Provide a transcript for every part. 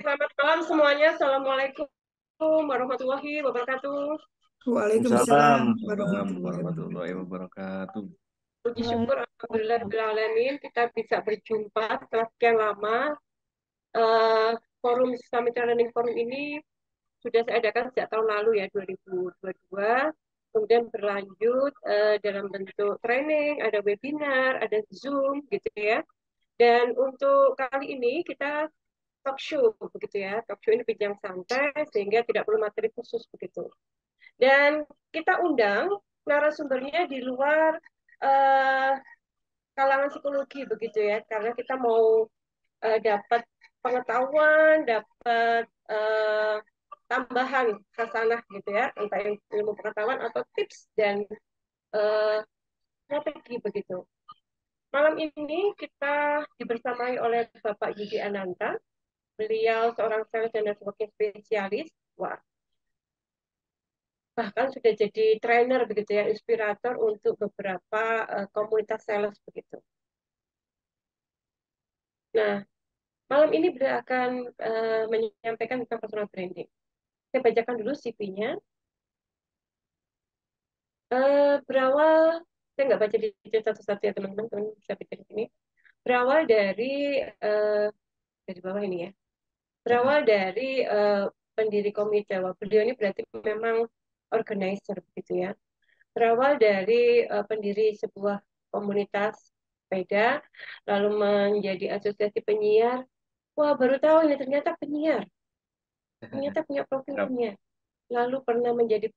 selamat malam semuanya. Assalamualaikum warahmatullahi wabarakatuh. Waalaikumsalam Waalaikumsalam warahmatullahi warahmatullahi wabarakatuh. wabarakatuh. Puji syukur Alhamdulillahirrahmanirrahim kita bisa berjumpa setelah sekian lama. Eh, Forum Islamic Learning Forum ini sudah saya adakan sejak tahun lalu ya, 2022. Kemudian berlanjut dalam bentuk training, ada webinar, ada Zoom gitu ya. Dan untuk kali ini kita talk show begitu ya. Talk show ini bincang santai sehingga tidak perlu materi khusus begitu. Dan kita undang narasumbernya di luar eh, kalangan psikologi begitu ya, karena kita mau dapat pengetahuan, dapat tambahan khasanah gitu ya, entah ilmu pengetahuan atau tips dan eh, strategi begitu. Malam ini kita dibersamai oleh Bapak Yudi Ananta. Beliau seorang sales dan networking spesialis. Wah, bahkan sudah jadi trainer begitu ya, inspirator untuk beberapa komunitas sales begitu. Nah, malam ini beliau akan menyampaikan tentang personal branding. Saya bacakan dulu CV-nya. Berawal, saya nggak baca di satu-satu ya teman-teman, teman bisa baca di sini. Berawal dari bawah ini ya. Berawal dari pendiri komite. Wah, beliau ini berarti memang organizer begitu ya. Berawal dari pendiri sebuah komunitas sepeda, lalu menjadi asosiasi penyiar. Wah, baru tahu ini ternyata penyiar. Ternyata punya profil Siap. penyiar. Lalu pernah menjadi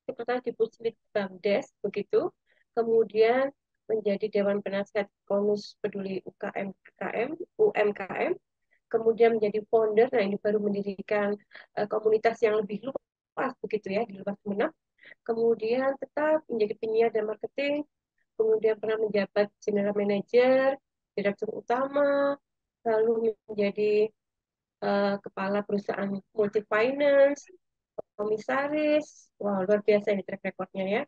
sekretaris di Puslit Bangdes, begitu. Kemudian menjadi Dewan Penasihat Konus Peduli UMKM, kemudian menjadi founder, nah ini baru mendirikan komunitas yang lebih luas begitu ya, di luar Sumeneb. Kemudian tetap menjadi penyiar dan marketing, kemudian pernah menjabat general manager, direktur utama, lalu menjadi kepala perusahaan multi finance, komisaris. Wah, luar biasa ini track recordnya ya.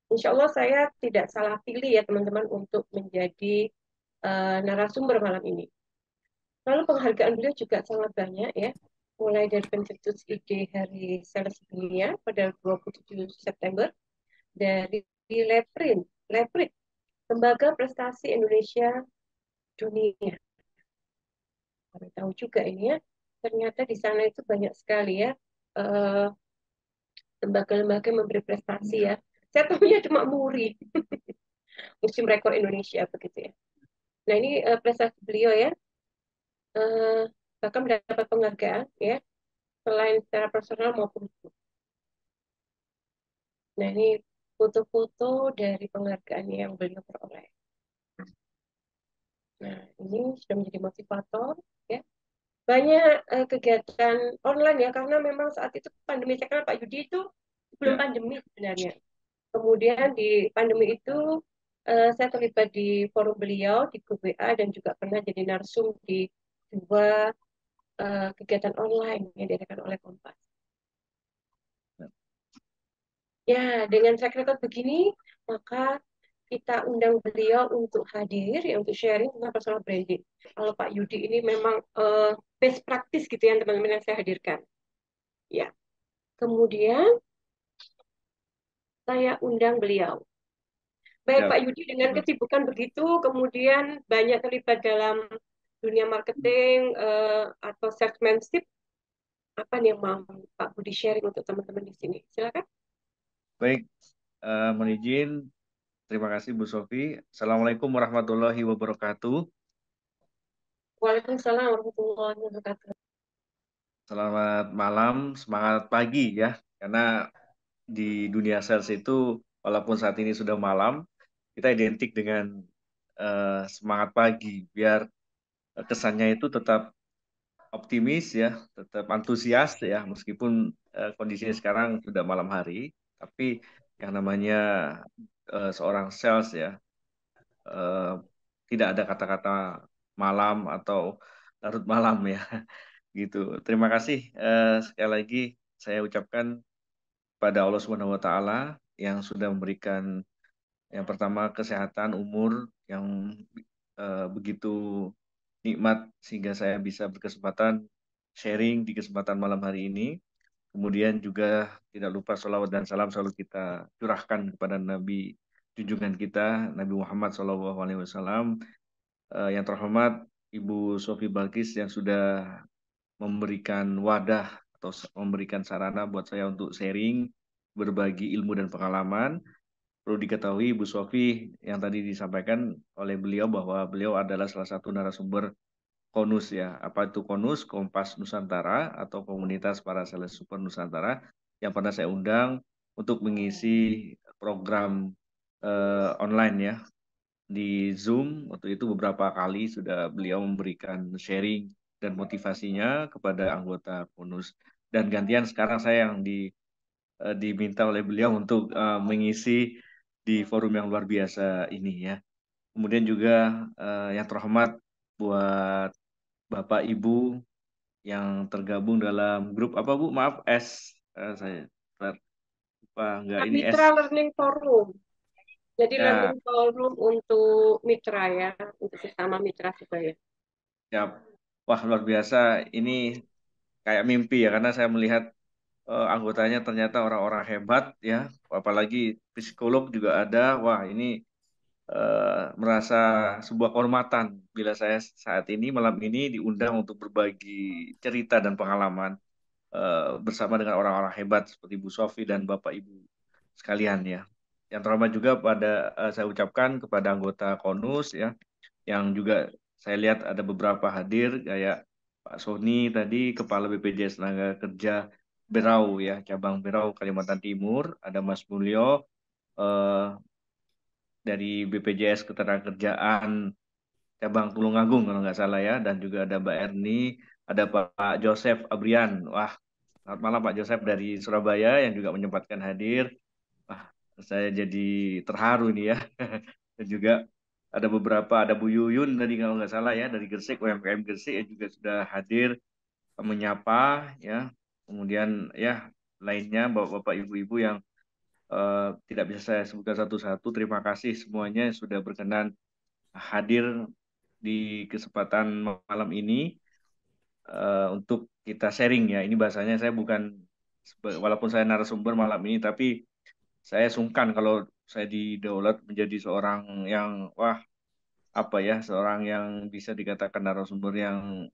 Insya Allah saya tidak salah pilih ya teman-teman untuk menjadi narasumber malam ini. Lalu penghargaan beliau juga sangat banyak ya. Mulai dari pencetus ide Hari Sales Dunia pada 27 September, dari Leprit, Lembaga Prestasi Indonesia Dunia. Baru tahu juga ini ya, ternyata di sana itu banyak sekali ya eh, lembaga-lembaga yang memberi prestasi ya. Saya tahunya cuma MURI, Museum Rekor Indonesia begitu ya. Nah ini prestasi beliau ya, eh, bahkan mendapat penghargaan ya, selain secara personal maupun. Nah ini foto-foto dari penghargaan yang beliau peroleh. Nah ini sudah menjadi motivator ya. Banyak kegiatan online ya, karena memang saat itu pandemi, saya kenal Pak Yudi itu sebelum Ya. pandemi sebenarnya. Kemudian di pandemi itu saya terlibat di forum beliau di grup WA dan juga pernah jadi narsum di dua kegiatan online yang diadakan oleh Kompas. Ya, dengan track record begini, maka kita undang beliau untuk hadir ya, untuk sharing tentang personal branding. Kalau Pak Yudi ini memang best practice gitu ya teman-teman yang saya hadirkan. Ya, kemudian saya undang beliau. Baik Siap. Pak Yudi, dengan kesibukan begitu, kemudian banyak terlibat dalam dunia marketing atau salesmanship, apa nih yang mau Pak Budi sharing untuk teman-teman di sini? Silakan. Baik, mohon izin. Terima kasih Bu Sofi. Assalamualaikum warahmatullahi wabarakatuh. Waalaikumsalam warahmatullahi wabarakatuh. Selamat malam, semangat pagi ya. Karena di dunia sales itu, walaupun saat ini sudah malam, kita identik dengan semangat pagi. Biar kesannya itu tetap optimis ya, tetap antusias ya, meskipun kondisinya sekarang sudah malam hari, tapi yang namanya seorang sales ya, eh, tidak ada kata-kata malam atau larut malam ya, gitu. Terima kasih sekali lagi saya ucapkan pada Allah Subhanahu Wa Taala yang sudah memberikan yang pertama kesehatan umur yang begitu nikmat sehingga saya bisa berkesempatan sharing di kesempatan malam hari ini. Kemudian juga tidak lupa salawat dan salam selalu kita curahkan kepada Nabi junjungan kita, Nabi Muhammad SAW. Yang terhormat Ibu Sofi Balkis yang sudah memberikan wadah atau memberikan sarana buat saya untuk sharing, berbagi ilmu dan pengalaman. Perlu diketahui Ibu Sofi yang tadi disampaikan oleh beliau bahwa beliau adalah salah satu narasumber KONUS ya. Apa itu KONUS? Kompas Nusantara atau Komunitas Para Sales Super Nusantara yang pernah saya undang untuk mengisi program online ya di Zoom. Waktu itu beberapa kali sudah beliau memberikan sharing dan motivasinya kepada anggota KONUS. Dan gantian sekarang saya yang diminta oleh beliau untuk mengisi di forum yang luar biasa ini ya. Kemudian juga yang terhormat buat Bapak Ibu yang tergabung dalam grup apa Bu? Maaf saya lupa enggak ini Mitra Learning Forum. Jadi ya Learning Forum untuk mitra ya, untuk sesama mitra Sebaya. ya wah luar biasa ini kayak mimpi ya karena saya melihat anggotanya ternyata orang-orang hebat ya apalagi psikolog juga ada wah ini merasa sebuah kehormatan bila saya saat ini malam ini diundang untuk berbagi cerita dan pengalaman bersama dengan orang-orang hebat seperti Bu Sofi dan Bapak Ibu sekalian ya. Yang terhormat juga saya ucapkan kepada anggota KONUS ya, yang juga saya lihat ada beberapa hadir kayak Pak Sony tadi, Kepala BPJS Tenaga Kerja Berau ya, cabang Berau Kalimantan Timur, ada Mas Mulyo eh, dari BPJS Ketenagakerjaan cabang Tulungagung kalau nggak salah ya, dan juga ada Mbak Erni, ada Pak Joseph Abrian. Wah, selamat malam Pak Joseph dari Surabaya yang juga menyempatkan hadir. Wah, saya jadi terharu nih ya. Dan juga ada Bu Yuyun tadi kalau nggak salah ya dari Gresik, UMKM Gresik yang juga sudah hadir menyapa ya. Kemudian ya lainnya bapak-bapak ibu-ibu yang tidak bisa saya sebutkan satu-satu. Terima kasih semuanya yang sudah berkenan hadir di kesempatan malam ini untuk kita sharing ya. Ini bahasanya saya bukan walaupun saya narasumber malam ini tapi saya sungkan kalau saya didaulat menjadi seorang yang wah apa ya seorang yang bisa dikatakan narasumber yang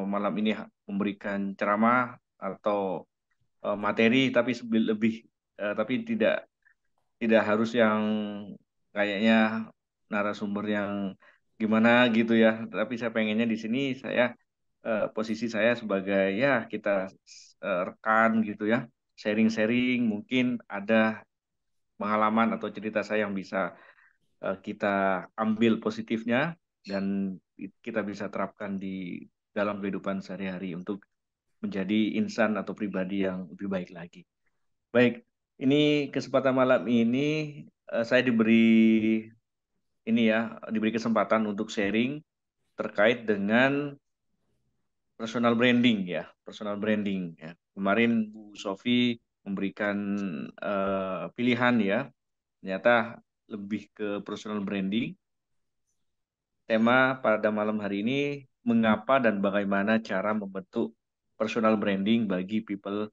malam ini memberikan ceramah atau materi tapi lebih tapi tidak harus yang kayaknya narasumber yang gimana gitu ya. Tapi saya pengennya di sini posisi saya sebagai ya kita rekan gitu ya, sharing-sharing mungkin ada pengalaman atau cerita saya yang bisa kita ambil positifnya dan kita bisa terapkan di dalam kehidupan sehari-hari untuk menjadi insan atau pribadi yang lebih baik lagi. Baik, ini kesempatan malam ini saya diberi kesempatan untuk sharing terkait dengan personal branding ya, personal branding ya. Kemarin Bu Sofi memberikan pilihan ya, ternyata lebih ke personal branding. Tema pada malam hari ini mengapa dan bagaimana cara membentuk personal branding bagi people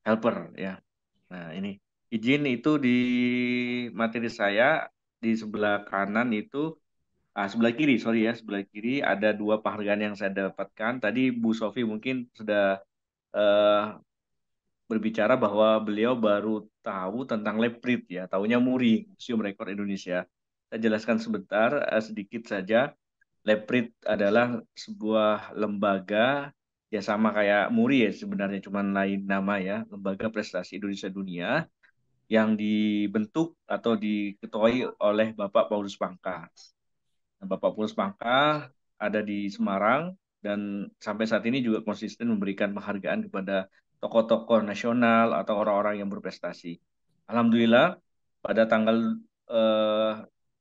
helper ya. Nah, ini izin itu di materi saya di sebelah kanan itu sebelah kiri, sorry ya, sebelah kiri ada dua penghargaan yang saya dapatkan. Tadi Bu Sofi mungkin sudah eh, berbicara bahwa beliau baru tahu tentang Leprit ya, tahunya MURI, Museum Rekor Indonesia. Saya jelaskan sebentar, sedikit saja. Leprit adalah sebuah lembaga ya sama kayak MURI ya sebenarnya cuma lain nama ya, Lembaga Prestasi Indonesia Dunia yang dibentuk atau diketuai oleh Bapak Paulus Pangka. Nah, Bapak Paulus Pangka ada di Semarang dan sampai saat ini juga konsisten memberikan penghargaan kepada tokoh-tokoh nasional atau orang-orang yang berprestasi. Alhamdulillah pada tanggal eh,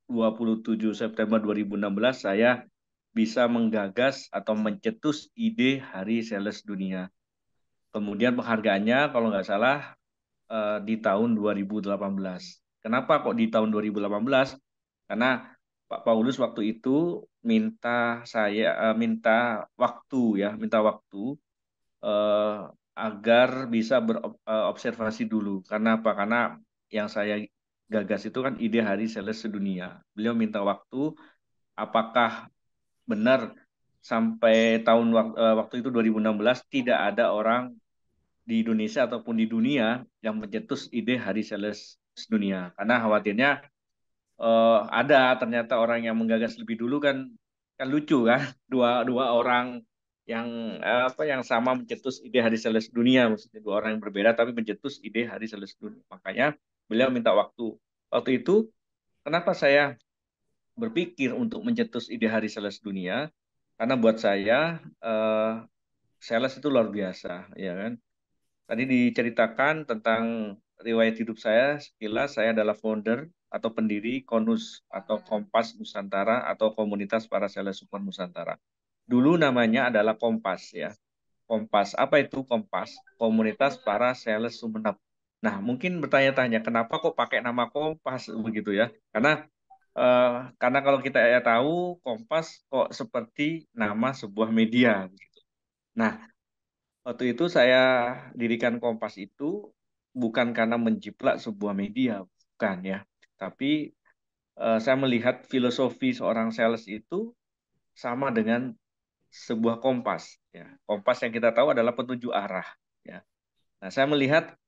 27 September 2016 saya bisa menggagas atau mencetus ide Hari Sales Dunia. Kemudian penghargaannya kalau nggak salah di tahun 2018. Kenapa kok di tahun 2018? Karena Pak Paulus waktu itu minta waktu ya, minta waktu eh, agar bisa berobservasi dulu. Karena apa? Karena yang saya gagas itu kan ide hari sales sedunia. Beliau minta waktu, apakah benar sampai waktu itu 2016 tidak ada orang di Indonesia ataupun di dunia yang mencetus ide hari sales sedunia. Karena khawatirnya ada ternyata orang yang menggagas lebih dulu kan, kan lucu kan, dua dua orang yang apa yang sama mencetus ide hari sales dunia, maksudnya dua orang yang berbeda tapi mencetus ide hari sales dunia. Makanya beliau minta waktu itu. Kenapa saya berpikir untuk mencetus ide hari sales dunia? Karena buat saya eh, sales itu luar biasa, ya kan. Tadi diceritakan tentang riwayat hidup saya sekilas. Saya adalah founder atau pendiri Konus atau Kompas Nusantara atau Komunitas Para Sales Super Nusantara. Dulu namanya adalah Kompas ya. Kompas. Apa itu Kompas? Komunitas Para Sales Sumeneb. Nah, mungkin bertanya-tanya kenapa kok pakai nama Kompas begitu ya? Eh, karena kalau kita ya tahu Kompas kok seperti nama sebuah media begitu. Nah, waktu itu saya dirikan Kompas itu bukan karena menjiplak sebuah media, bukan ya. Tapi saya melihat filosofi seorang sales itu sama dengan sebuah kompas. Ya. Kompas yang kita tahu adalah petunjuk arah. Ya. Nah, saya melihat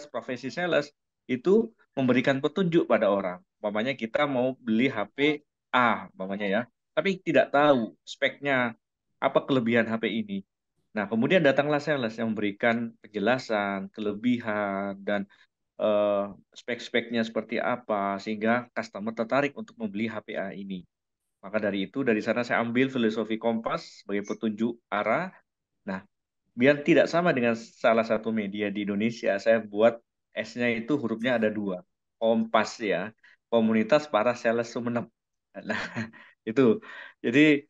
profesi sales itu memberikan petunjuk pada orang. Umpamanya kita mau beli HP A, umpamanya ya, tapi tidak tahu speknya apa kelebihan HP ini. Nah, kemudian datanglah sales yang memberikan penjelasan, kelebihan, dan eh, spek-speknya seperti apa, sehingga customer tertarik untuk membeli HP A ini. Maka dari itu, dari sana saya ambil filosofi kompas sebagai petunjuk arah. Nah, biar tidak sama dengan salah satu media di Indonesia, saya buat S-nya itu hurufnya ada dua. Kompas ya, Komunitas Para Sales Sumeneb. Nah, itu. Jadi,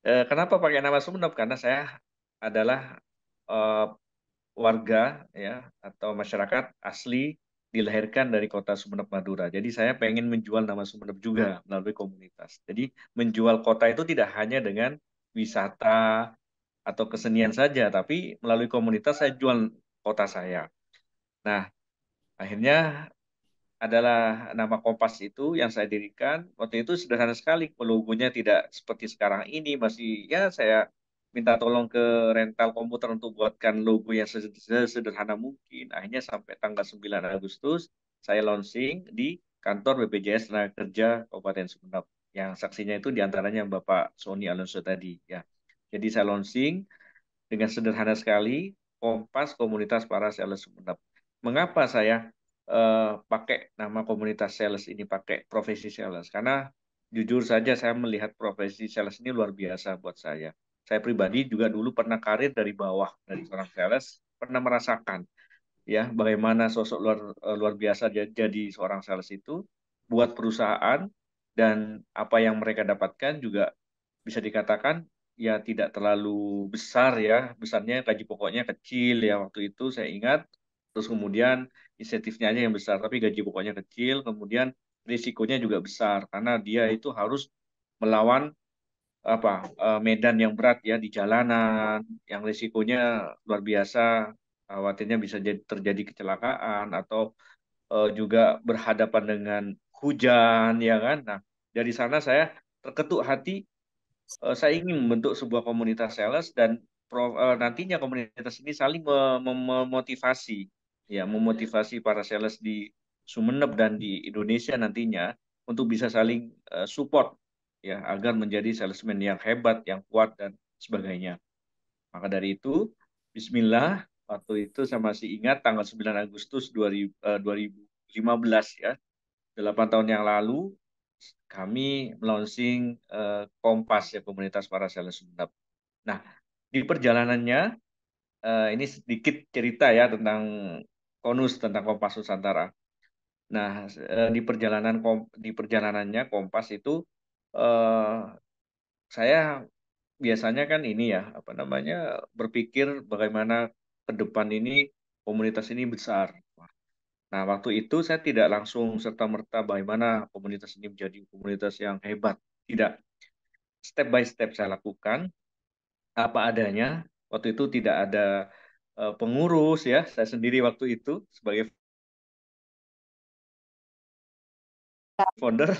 kenapa pakai nama Sumeneb? Karena saya adalah eh, warga ya atau masyarakat asli dilahirkan dari kota Sumeneb Madura. Jadi saya pengen menjual nama Sumeneb juga melalui komunitas. Jadi menjual kota itu tidak hanya dengan wisata atau kesenian saja, tapi melalui komunitas saya jual kota saya. Nah, akhirnya adalah nama Kompas itu yang saya dirikan. Waktu itu sederhana sekali, logonya tidak seperti sekarang ini, masih ya saya minta tolong ke rental komputer untuk buatkan logo yang sesederhana mungkin. Akhirnya sampai tanggal 9 Agustus saya launching di kantor BPJS Tenaga Kerja Kabupaten Sumeneb. Yang saksinya itu diantaranya Bapak Sony Alonso tadi ya. Jadi saya launching dengan sederhana sekali, Kompas Komunitas Para Sales Sumeneb. Mengapa saya pakai nama komunitas sales ini, pakai profesi sales? Karena jujur saja saya melihat profesi sales ini luar biasa buat saya. Saya pribadi juga dulu pernah karir dari bawah, dari seorang sales, pernah merasakan ya bagaimana sosok luar biasa jadi seorang sales itu buat perusahaan, dan apa yang mereka dapatkan juga bisa dikatakan ya tidak terlalu besar ya, besarnya gaji pokoknya kecil ya waktu itu saya ingat. Terus kemudian insentifnya aja yang besar tapi gaji pokoknya kecil, kemudian risikonya juga besar karena dia itu harus melawan apa medan yang berat ya di jalanan yang risikonya luar biasa, khawatirnya bisa terjadi kecelakaan atau juga berhadapan dengan hujan ya kan. Nah, dari sana saya terketuk hati, saya ingin membentuk sebuah komunitas sales dan nantinya komunitas ini saling memotivasi ya memotivasi para sales di Sumeneb dan di Indonesia nantinya untuk bisa saling support ya agar menjadi salesman yang hebat, yang kuat dan sebagainya. Maka dari itu, Bismillah, waktu itu saya masih ingat tanggal 9 Agustus 2015 ya, 8 tahun yang lalu kami launching Kompas ya komunitas para sales Sunda. Nah, di perjalanannya ini sedikit cerita ya tentang Konus tentang Kompas Nusantara. Nah, di perjalanannya Kompas itu eh, saya biasanya kan ini ya apa namanya berpikir bagaimana ke depan ini komunitas ini besar. Nah, waktu itu saya tidak langsung serta-merta bagaimana komunitas ini menjadi komunitas yang hebat. Tidak, step by step saya lakukan apa adanya. Waktu itu tidak ada pengurus ya, saya sendiri waktu itu sebagai founder,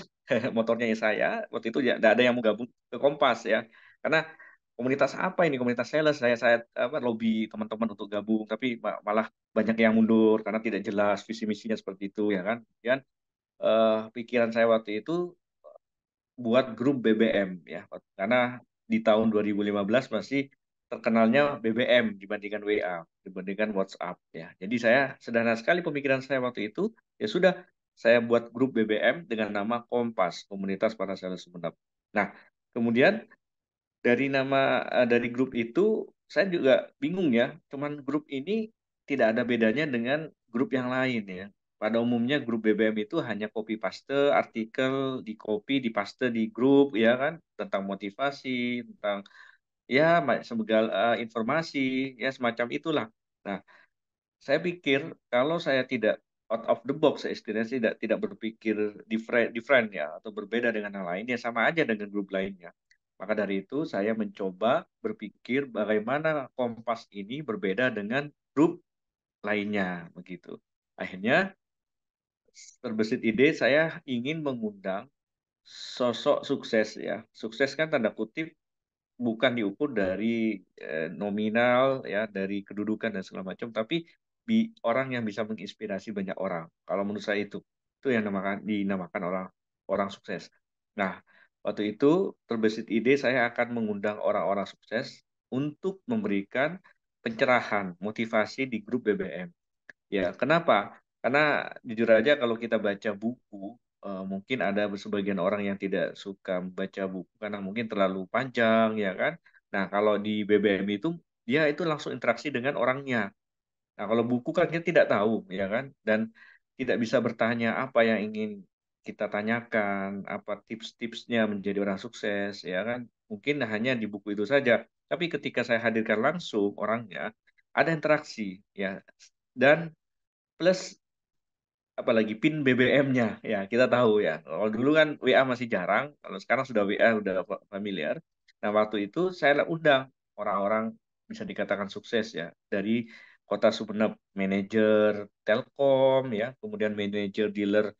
motornya saya. Waktu itu ya tidak ada yang mau gabung ke Kompas ya, karena komunitas apa ini, komunitas sales, saya apa, lobby teman-teman untuk gabung, tapi malah banyak yang mundur karena tidak jelas visi misinya seperti itu ya kan. Kemudian pikiran saya waktu itu buat grup BBM ya, karena di tahun 2015 masih terkenalnya BBM dibandingkan WA, dibandingkan WhatsApp ya. Jadi saya sederhana sekali pemikiran saya waktu itu, ya sudah, saya buat grup BBM dengan nama Kompas, Komunitas Para Sales Sumeneb. Nah, kemudian dari grup itu saya juga bingung ya, cuman grup ini tidak ada bedanya dengan grup yang lain ya. Pada umumnya grup BBM itu hanya copy paste artikel, di copy di paste di grup ya kan, tentang motivasi, tentang ya segala informasi ya semacam itulah. Nah, saya pikir kalau saya tidak out of the box, saya istilahnya tidak berpikir different ya, atau berbeda dengan yang lain, ya sama aja dengan grup lainnya. Maka dari itu saya mencoba berpikir bagaimana Kompas ini berbeda dengan grup lainnya begitu. Akhirnya terbesit ide, saya ingin mengundang sosok sukses ya. Sukses kan tanda kutip bukan diukur dari nominal ya, dari kedudukan dan segala macam, tapi orang yang bisa menginspirasi banyak orang. Kalau menurut saya itu yang dinamakan orang orang sukses. Nah, waktu itu terbesit ide saya akan mengundang orang-orang sukses untuk memberikan pencerahan, motivasi di grup BBM. Ya, kenapa? Karena jujur aja kalau kita baca buku, mungkin ada sebagian orang yang tidak suka membaca buku karena mungkin terlalu panjang, ya kan? Nah, kalau di BBM itu dia itu langsung interaksi dengan orangnya. Nah, kalau buku kan kita tidak tahu, ya kan? Dan tidak bisa bertanya apa yang ingin kita tanyakan, apa tips-tipsnya menjadi orang sukses, ya kan? Mungkin hanya di buku itu saja. Tapi ketika saya hadirkan langsung orangnya, ada interaksi, ya. Dan plus apalagi pin BBM-nya ya kita tahu ya. Kalau dulu kan WA masih jarang, kalau sekarang sudah WA udah familiar. Nah, waktu itu saya undang orang-orang bisa dikatakan sukses ya dari Kota Sumeneb, manajer Telkom ya, kemudian manajer dealer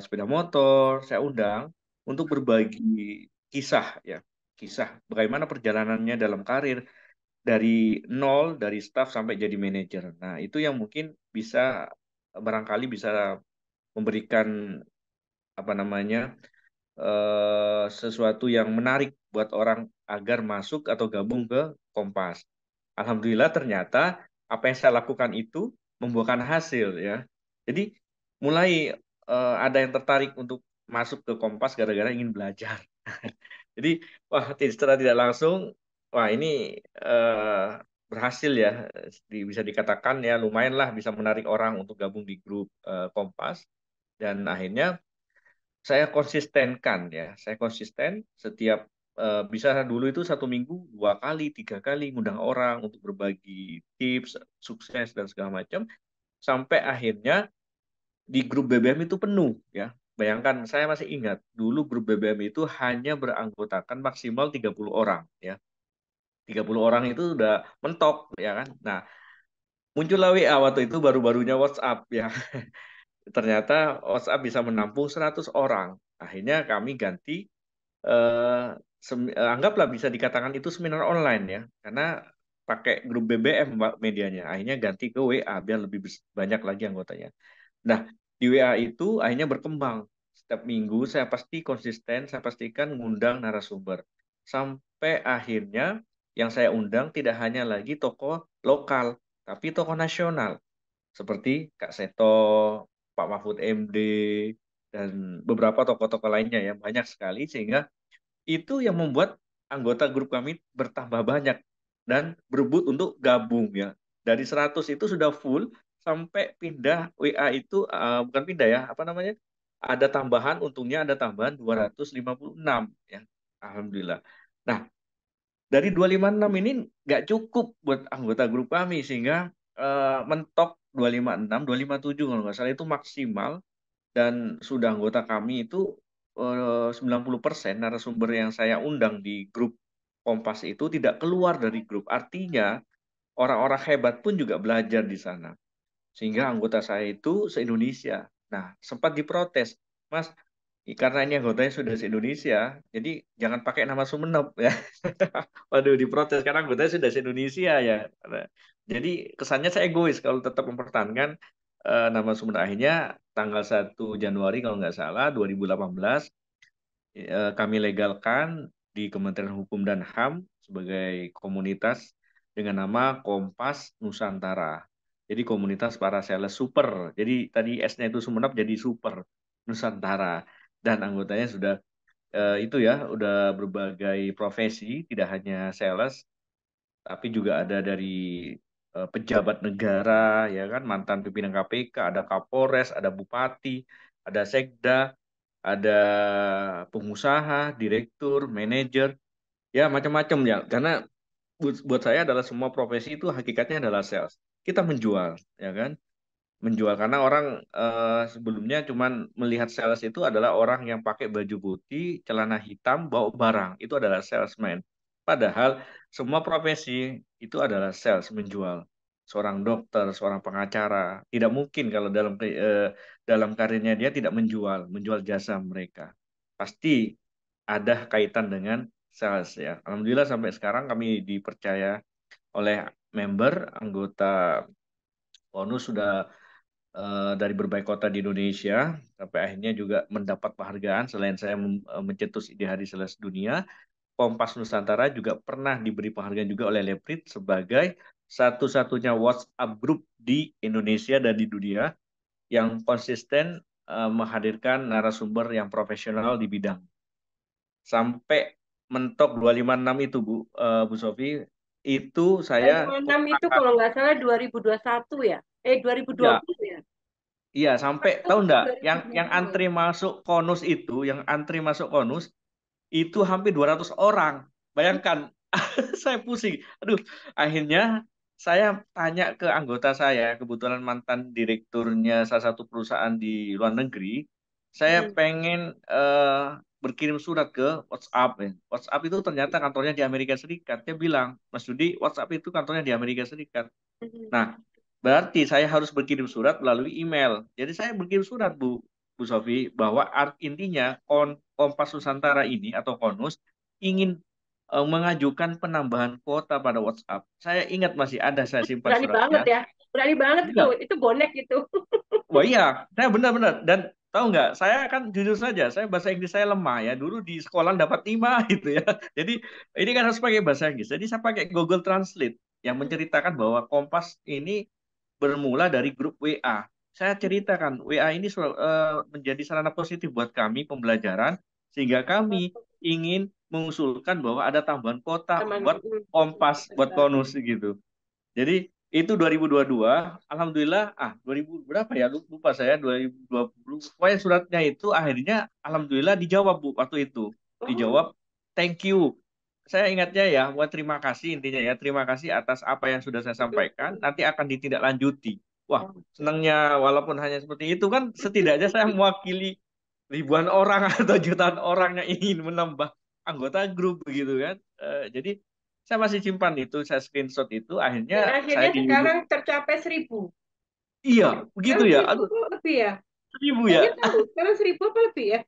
sepeda motor, saya undang untuk berbagi kisah ya, kisah bagaimana perjalanannya dalam karir dari nol, dari staff sampai jadi manajer. Nah, itu yang mungkin bisa barangkali bisa memberikan apa namanya sesuatu yang menarik buat orang agar masuk atau gabung ke Kompas. Alhamdulillah ternyata apa yang saya lakukan itu membuahkan hasil ya. Jadi mulai ada yang tertarik untuk masuk ke Kompas gara-gara ingin belajar. Jadi wah, secara tidak langsung, wah ini eh, berhasil ya, bisa dikatakan ya lumayan lah bisa menarik orang untuk gabung di grup Kompas, dan akhirnya saya konsistenkan ya, saya konsisten setiap bisa dulu itu satu minggu 2 kali 3 kali ngundang orang untuk berbagi tips sukses dan segala macam, sampai akhirnya di grup BBM itu penuh ya. Bayangkan, saya masih ingat dulu grup BBM itu hanya beranggotakan maksimal 30 orang ya. 30 orang itu udah mentok ya kan. Nah, muncullah WA waktu itu, baru-barunya WhatsApp ya. Ternyata WhatsApp bisa menampung 100 orang. Akhirnya kami ganti, eh, anggaplah bisa dikatakan itu seminar online ya. Karena pakai grup BBM medianya. Akhirnya ganti ke WA biar lebih banyak lagi anggotanya. Nah, di WA itu akhirnya berkembang. Setiap minggu saya pasti konsisten, saya pastikan ngundang narasumber. Sampai akhirnya yang saya undang tidak hanya lagi tokoh lokal, tapi tokoh nasional. Seperti Kak Seto, Pak Mahfud MD, dan beberapa tokoh-tokoh lainnya ya. Banyak sekali, sehingga itu yang membuat anggota grup kami bertambah banyak dan berebut untuk gabung ya. Dari 100 itu sudah full sampai pindah WA itu, bukan pindah ya, apa namanya? Ada tambahan, untungnya ada tambahan 256 ya. Alhamdulillah. Nah, dari 256 ini nggak cukup buat anggota grup kami, sehingga mentok 256, 257 kalau nggak salah itu maksimal, dan sudah anggota kami itu 90% narasumber yang saya undang di grup Kompas itu tidak keluar dari grup. Artinya orang-orang hebat pun juga belajar di sana. Sehingga anggota saya itu se-Indonesia. Nah, sempat diprotes, Mas, karena ini anggotanya sudah se-Indonesia, jadi jangan pakai nama Sumenep ya. Waduh, diprotes karena anggotanya sudah se-Indonesia ya. Jadi kesannya saya egois kalau tetap mempertahankan nama Sumenep. Akhirnya tanggal 1 Januari kalau nggak salah 2018 kami legalkan di Kementerian Hukum dan HAM sebagai komunitas dengan nama Kompas Nusantara. Jadi komunitas para sales super. Jadi tadi S-nya itu Sumenep jadi super Nusantara. Dan anggotanya sudah itu ya, udah berbagai profesi, tidak hanya sales, tapi juga ada dari pejabat negara, ya kan, mantan pimpinan KPK, ada Kapolres, ada Bupati, ada Sekda, ada pengusaha, direktur, manajer, ya macam-macam ya. Karena buat saya adalah semua profesi itu hakikatnya adalah sales. Kita menjual, ya kan? Menjual karena orang sebelumnya cuman melihat sales itu adalah orang yang pakai baju putih, celana hitam, bawa barang. Itu adalah salesman. Padahal semua profesi itu adalah sales, menjual. Seorang dokter, seorang pengacara, tidak mungkin kalau dalam karirnya dia tidak menjual jasa mereka. Pasti ada kaitan dengan sales ya. Alhamdulillah sampai sekarang kami dipercaya oleh member, anggota ONU sudah dari berbagai kota di Indonesia, sampai akhirnya juga mendapat penghargaan. Selain saya mencetus ide Hari Sales Dunia, Kompas Nusantara juga pernah diberi penghargaan juga oleh Leprit sebagai satu-satunya WhatsApp group di Indonesia dan di dunia yang konsisten menghadirkan narasumber yang profesional di bidang. Sampai mentok 256 itu Bu Sofi, itu saya 256 itu kontak. kalau nggak salah 2021 ya? 2020 ya? Iya, sampai tahu Itu enggak yang 2020 ya? antri masuk konus itu, yang antri masuk konus itu hampir 200 orang. Bayangkan, saya pusing. Aduh, akhirnya saya tanya ke anggota saya, kebetulan mantan direkturnya salah satu perusahaan di luar negeri, saya Hmm. pengen berkirim surat ke WhatsApp. Ya. WhatsApp itu ternyata kantornya di Amerika Serikat. Dia bilang, Mas Dudi, WhatsApp itu kantornya di Amerika Serikat. Hmm. Nah, berarti saya harus berkirim surat melalui email. Jadi saya berkirim surat Bu Sofi bahwa intinya Kompas Nusantara ini atau Konus ingin mengajukan penambahan kuota pada WhatsApp. Saya ingat masih ada, saya simpan Berani banget suratnya. ya. Berani banget Iya, itu bonek itu. wah iya, saya benar-benar. Dan tahu nggak, saya kan jujur saja, saya bahasa Inggris saya lemah ya. Dulu di sekolah dapat 5 gitu ya. Jadi ini kan harus pakai bahasa Inggris. Jadi saya pakai Google Translate yang menceritakan bahwa Kompas ini bermula dari grup WA. Saya ceritakan, WA ini menjadi sarana positif buat kami pembelajaran, sehingga kami ingin mengusulkan bahwa ada tambahan kota Teman, buat Kompas, buat Konus gitu. Jadi itu 2022, alhamdulillah 2000 berapa ya lupa saya 2020. Pokoknya suratnya itu akhirnya alhamdulillah dijawab Bu waktu itu. oh, Dijawab thank you. Saya ingatnya ya, buat terima kasih intinya ya, terima kasih atas apa yang sudah saya sampaikan, nanti akan ditindaklanjuti. Wah, senangnya walaupun hanya seperti itu kan setidaknya saya mewakili ribuan orang atau jutaan orang yang ingin menambah anggota grup begitu kan. Jadi saya masih simpan itu, saya screenshot itu, akhirnya dan saya akhirnya dilulus. sekarang tercapai 1.000. Iya, begitu Sekarang ya. 1.000 Aduh, kok lebih ya? 1.000 Saya ya. nggak tahu. Sekarang 1.000 apa lebih ya?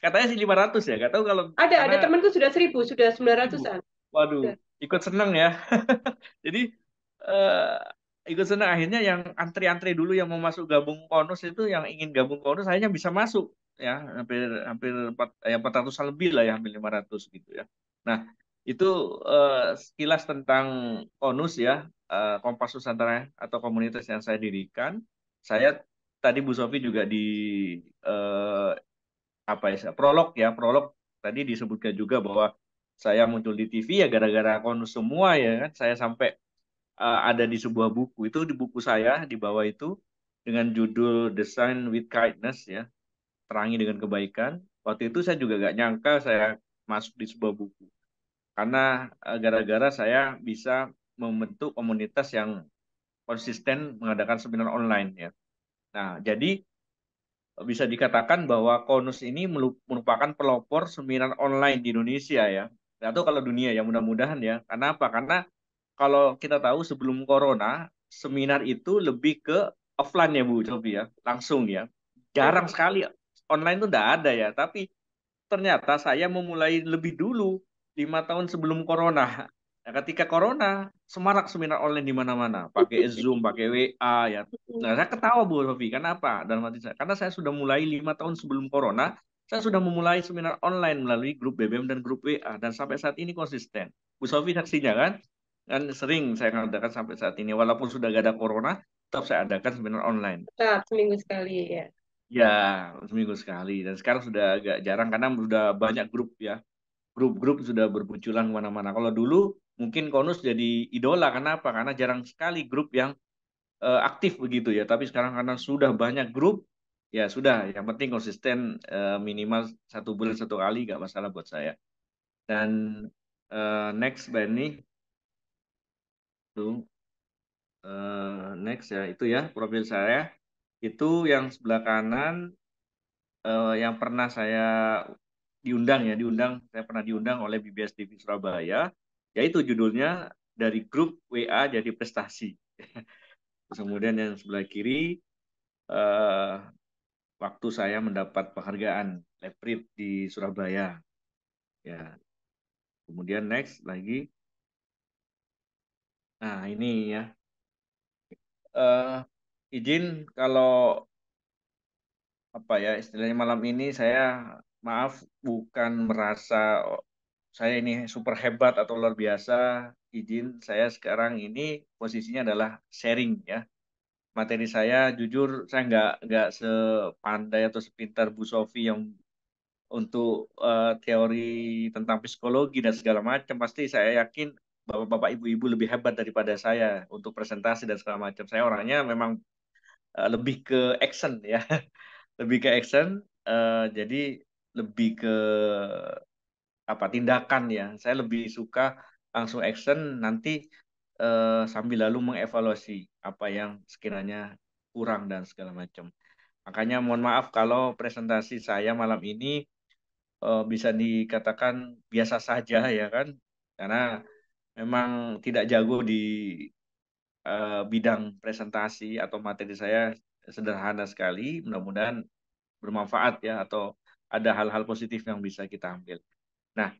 Katanya sih 500 ya. Gak tahu kalau Ada karena temanku sudah 1.000, sudah 1.000. 900-an. Waduh, Sudah. ikut seneng ya. Jadi ikut seneng akhirnya yang antri-antri dulu yang mau masuk gabung konus itu yang ingin gabung konus akhirnya bisa masuk ya hampir hampir 400-an lebih lah ya hampir 500 gitu ya. Nah, itu sekilas tentang konus ya, Kompas Nusantara atau komunitas yang saya dirikan. Saya tadi Bu Sofi juga di eh, apa ya prolog tadi disebutkan juga bahwa saya muncul di TV ya gara-gara konus semua ya kan. Saya sampai ada di sebuah buku itu, di buku saya di bawah itu dengan judul Design with Kindness ya, perangi dengan kebaikan. Waktu itu saya juga gak nyangka saya masuk di sebuah buku karena gara-gara saya bisa membentuk komunitas yang konsisten mengadakan seminar online ya. Nah, jadi bisa dikatakan bahwa Konus ini merupakan pelopor seminar online di Indonesia ya. Atau kalau dunia ya mudah-mudahan ya. Karena apa? Karena kalau kita tahu sebelum Corona, seminar itu lebih ke offline ya Bu Cobi ya, langsung ya. Jarang Mm-mm. sekali online itu enggak ada ya. Tapi ternyata saya memulai lebih dulu 5 tahun sebelum Corona. Nah, ketika Corona, semarak seminar online di mana-mana, pakai Zoom, pakai WA ya. Nah, saya ketawa Bu Sofi, kenapa? Dalam hati saya, karena saya sudah mulai 5 tahun sebelum Corona, saya sudah memulai seminar online melalui grup BBM dan grup WA, dan sampai saat ini konsisten. Bu Sofi saksinya kan? Kan sering saya ngadakan sampai saat ini, walaupun sudah gak ada Corona, tetap saya adakan seminar online. Tetap seminggu sekali ya. Ya, seminggu sekali. Dan sekarang sudah agak jarang karena sudah banyak grup ya. Grup-grup sudah bermunculan kemana-mana. Kalau dulu mungkin Konus jadi idola. Kenapa? Karena jarang sekali grup yang aktif begitu ya. Tapi sekarang karena sudah banyak grup, ya sudah. Yang penting konsisten minimal 1 bulan 1 kali, nggak masalah buat saya. Dan next Benny, tuh next ya itu ya profil saya. Itu yang sebelah kanan yang pernah saya diundang, saya pernah diundang oleh BBS TV Surabaya, yaitu judulnya dari grup WA jadi prestasi. Terus kemudian yang sebelah kiri eh, waktu saya mendapat penghargaan Leprit di Surabaya. Ya, kemudian next lagi. Nah ini ya, eh, izin kalau apa ya istilahnya malam ini saya maaf bukan merasa saya ini super hebat atau luar biasa. Izin saya sekarang ini posisinya adalah sharing ya. Materi saya jujur saya nggak sepandai atau sepintar Bu Sofi yang untuk teori tentang psikologi dan segala macam. Pasti saya yakin bapak-bapak ibu-ibu lebih hebat daripada saya untuk presentasi dan segala macam. Saya orangnya memang lebih ke action ya, lebih ke action. Jadi lebih ke apa tindakan ya. Saya lebih suka langsung action nanti sambil lalu mengevaluasi apa yang sekiranya kurang dan segala macam. Makanya mohon maaf kalau presentasi saya malam ini bisa dikatakan biasa saja ya kan. Karena memang tidak jago di bidang presentasi atau materi saya sederhana sekali. Mudah-mudahan bermanfaat ya atau ada hal-hal positif yang bisa kita ambil. Nah,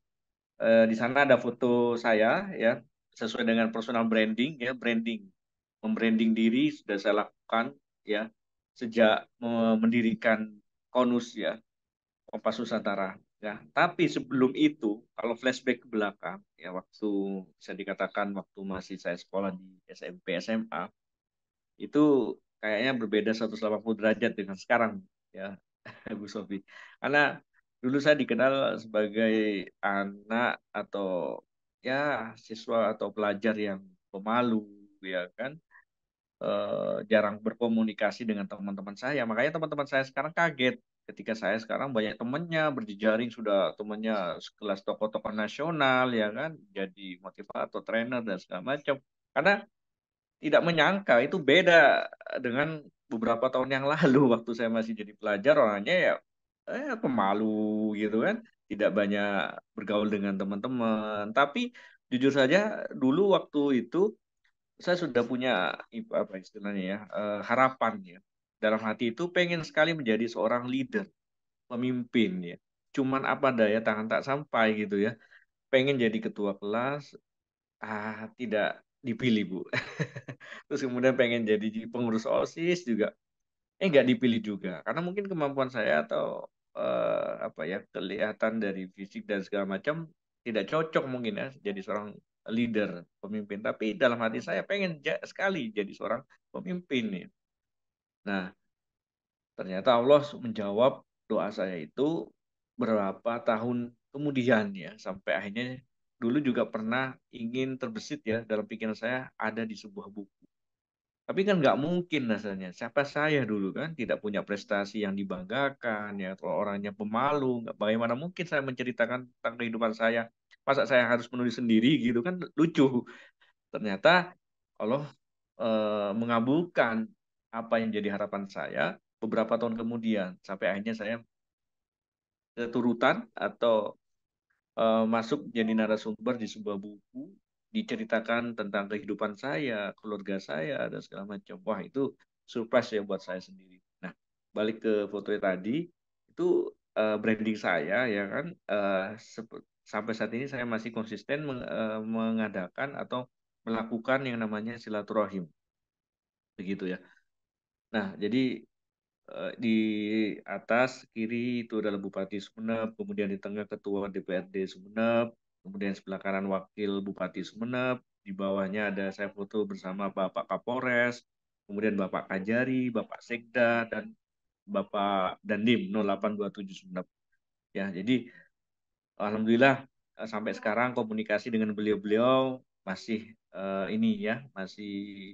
di sana ada foto saya ya sesuai dengan personal branding ya branding membranding diri sudah saya lakukan ya sejak mendirikan Konus ya Kompas Nusantara ya tapi sebelum itu kalau flashback ke belakang ya waktu bisa dikatakan waktu masih saya sekolah di SMP SMA itu kayaknya berbeda 180 derajat dengan sekarang ya Bu Sofi. Karena dulu saya dikenal sebagai anak atau ya siswa atau pelajar yang pemalu, ya kan, jarang berkomunikasi dengan teman-teman saya. Makanya teman-teman saya sekarang kaget ketika saya sekarang banyak temannya berjejaring sudah temannya sekelas tokoh-tokoh nasional, ya kan, jadi motivator, trainer dan segala macam. Karena tidak menyangka itu beda dengan beberapa tahun yang lalu waktu saya masih jadi pelajar orangnya ya pemalu gitu kan tidak banyak bergaul dengan teman-teman tapi jujur saja dulu waktu itu saya sudah punya apa istilahnya ya harapan ya dalam hati itu pengen sekali menjadi seorang leader pemimpin ya cuman apa daya tangan tak sampai gitu ya pengen jadi ketua kelas tidak dipilih Bu. Terus kemudian pengen jadi pengurus OSIS juga, nggak dipilih juga. Karena mungkin kemampuan saya atau apa ya kelihatan dari fisik dan segala macam tidak cocok mungkin ya jadi seorang leader, pemimpin. Tapi dalam hati saya pengen sekali jadi seorang pemimpin nih. Nah, ternyata Allah menjawab doa saya itu berapa tahun kemudian ya sampai akhirnya dulu juga pernah ingin terbesit ya dalam pikiran saya ada di sebuah buku. Tapi kan nggak mungkin rasanya. Siapa saya dulu kan tidak punya prestasi yang dibanggakan ya. Kalau orangnya pemalu, bagaimana mungkin saya menceritakan tentang kehidupan saya? Masa saya harus menulis sendiri gitu kan lucu. Ternyata Allah mengabulkan apa yang jadi harapan saya beberapa tahun kemudian sampai akhirnya saya keturutan atau masuk jadi narasumber di sebuah buku diceritakan tentang kehidupan saya, keluarga saya dan segala macam. Wah, itu surprise ya buat saya sendiri. Nah, balik ke foto tadi itu branding saya ya kan sampai saat ini saya masih konsisten mengadakan atau melakukan yang namanya silaturahim begitu ya. Nah, jadi di atas kiri itu adalah Bupati Sumeneb, kemudian di tengah Ketua DPRD Sumeneb, kemudian sebelah kanan Wakil Bupati Sumeneb, di bawahnya ada saya foto bersama Bapak Kapolres, kemudian Bapak Kajari, Bapak Sekda, dan Bapak Dandim 0827 Sumeneb. Ya, jadi Alhamdulillah sampai sekarang komunikasi dengan beliau-beliau masih ini ya, masih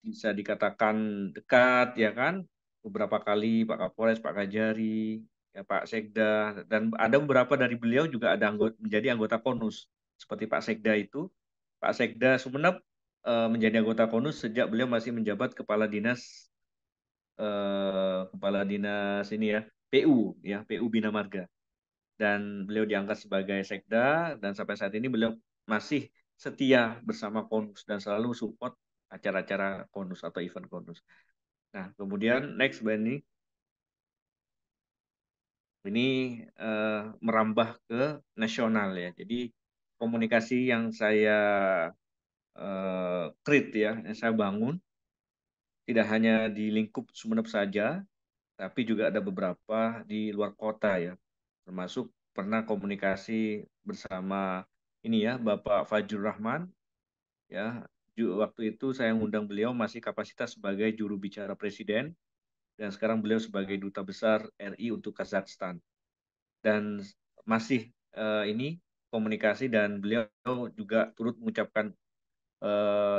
bisa dikatakan dekat ya kan beberapa kali Pak Kapolres, Pak Kajari, ya Pak Sekda dan ada beberapa dari beliau juga ada menjadi anggota KONUS seperti Pak Sekda itu Pak Sekda Sumeneb menjadi anggota KONUS sejak beliau masih menjabat kepala dinas ini ya PU ya PU Bina Marga dan beliau diangkat sebagai Sekda dan sampai saat ini beliau masih setia bersama KONUS dan selalu support acara-acara KONUS atau event KONUS. Nah, kemudian next Benny, ini merambah ke nasional ya. Jadi komunikasi yang saya create ya, yang saya bangun tidak hanya di lingkup Sumeneb saja, tapi juga ada beberapa di luar kota ya. Termasuk pernah komunikasi bersama ini ya, Bapak Fajrul Rahman ya. Waktu itu saya mengundang beliau masih kapasitas sebagai juru bicara presiden dan sekarang beliau sebagai duta besar RI untuk Kazakhstan dan masih ini komunikasi dan beliau juga turut mengucapkan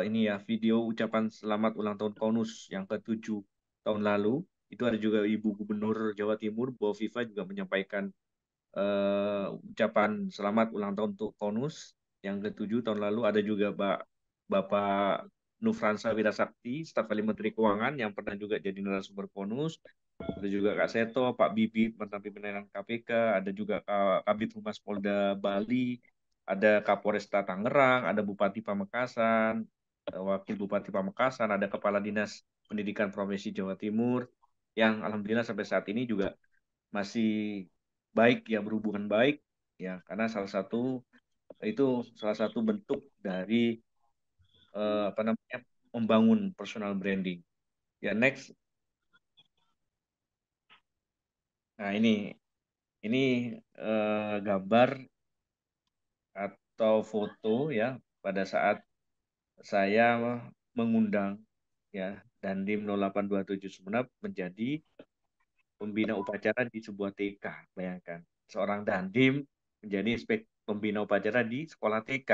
ini ya video ucapan selamat ulang tahun KONUS yang ke-7 tahun lalu. Itu ada juga Ibu Gubernur Jawa Timur, Bu Viva juga menyampaikan ucapan selamat ulang tahun untuk KONUS yang ke-7 tahun lalu. Ada juga Bapak Nufransa Wirasakti, staf ahli Menteri Keuangan yang pernah juga jadi narasumber KONUS. Ada juga Kak Seto, Pak Bibit, mantan pimpinan KPK, ada juga Kabid Humas Polda Bali, ada Kapolresta Tangerang, ada Bupati Pamekasan, Wakil Bupati Pamekasan, ada Kepala Dinas Pendidikan Provinsi Jawa Timur, yang alhamdulillah sampai saat ini juga masih baik ya berhubungan baik ya karena salah satu bentuk dari apa namanya membangun personal branding. Ya next. Nah ini gambar atau foto ya pada saat saya mengundang ya Dandim 0827 Sumeneb menjadi pembina upacara di sebuah TK. Bayangkan, seorang dandim menjadi pembina upacara di sekolah TK.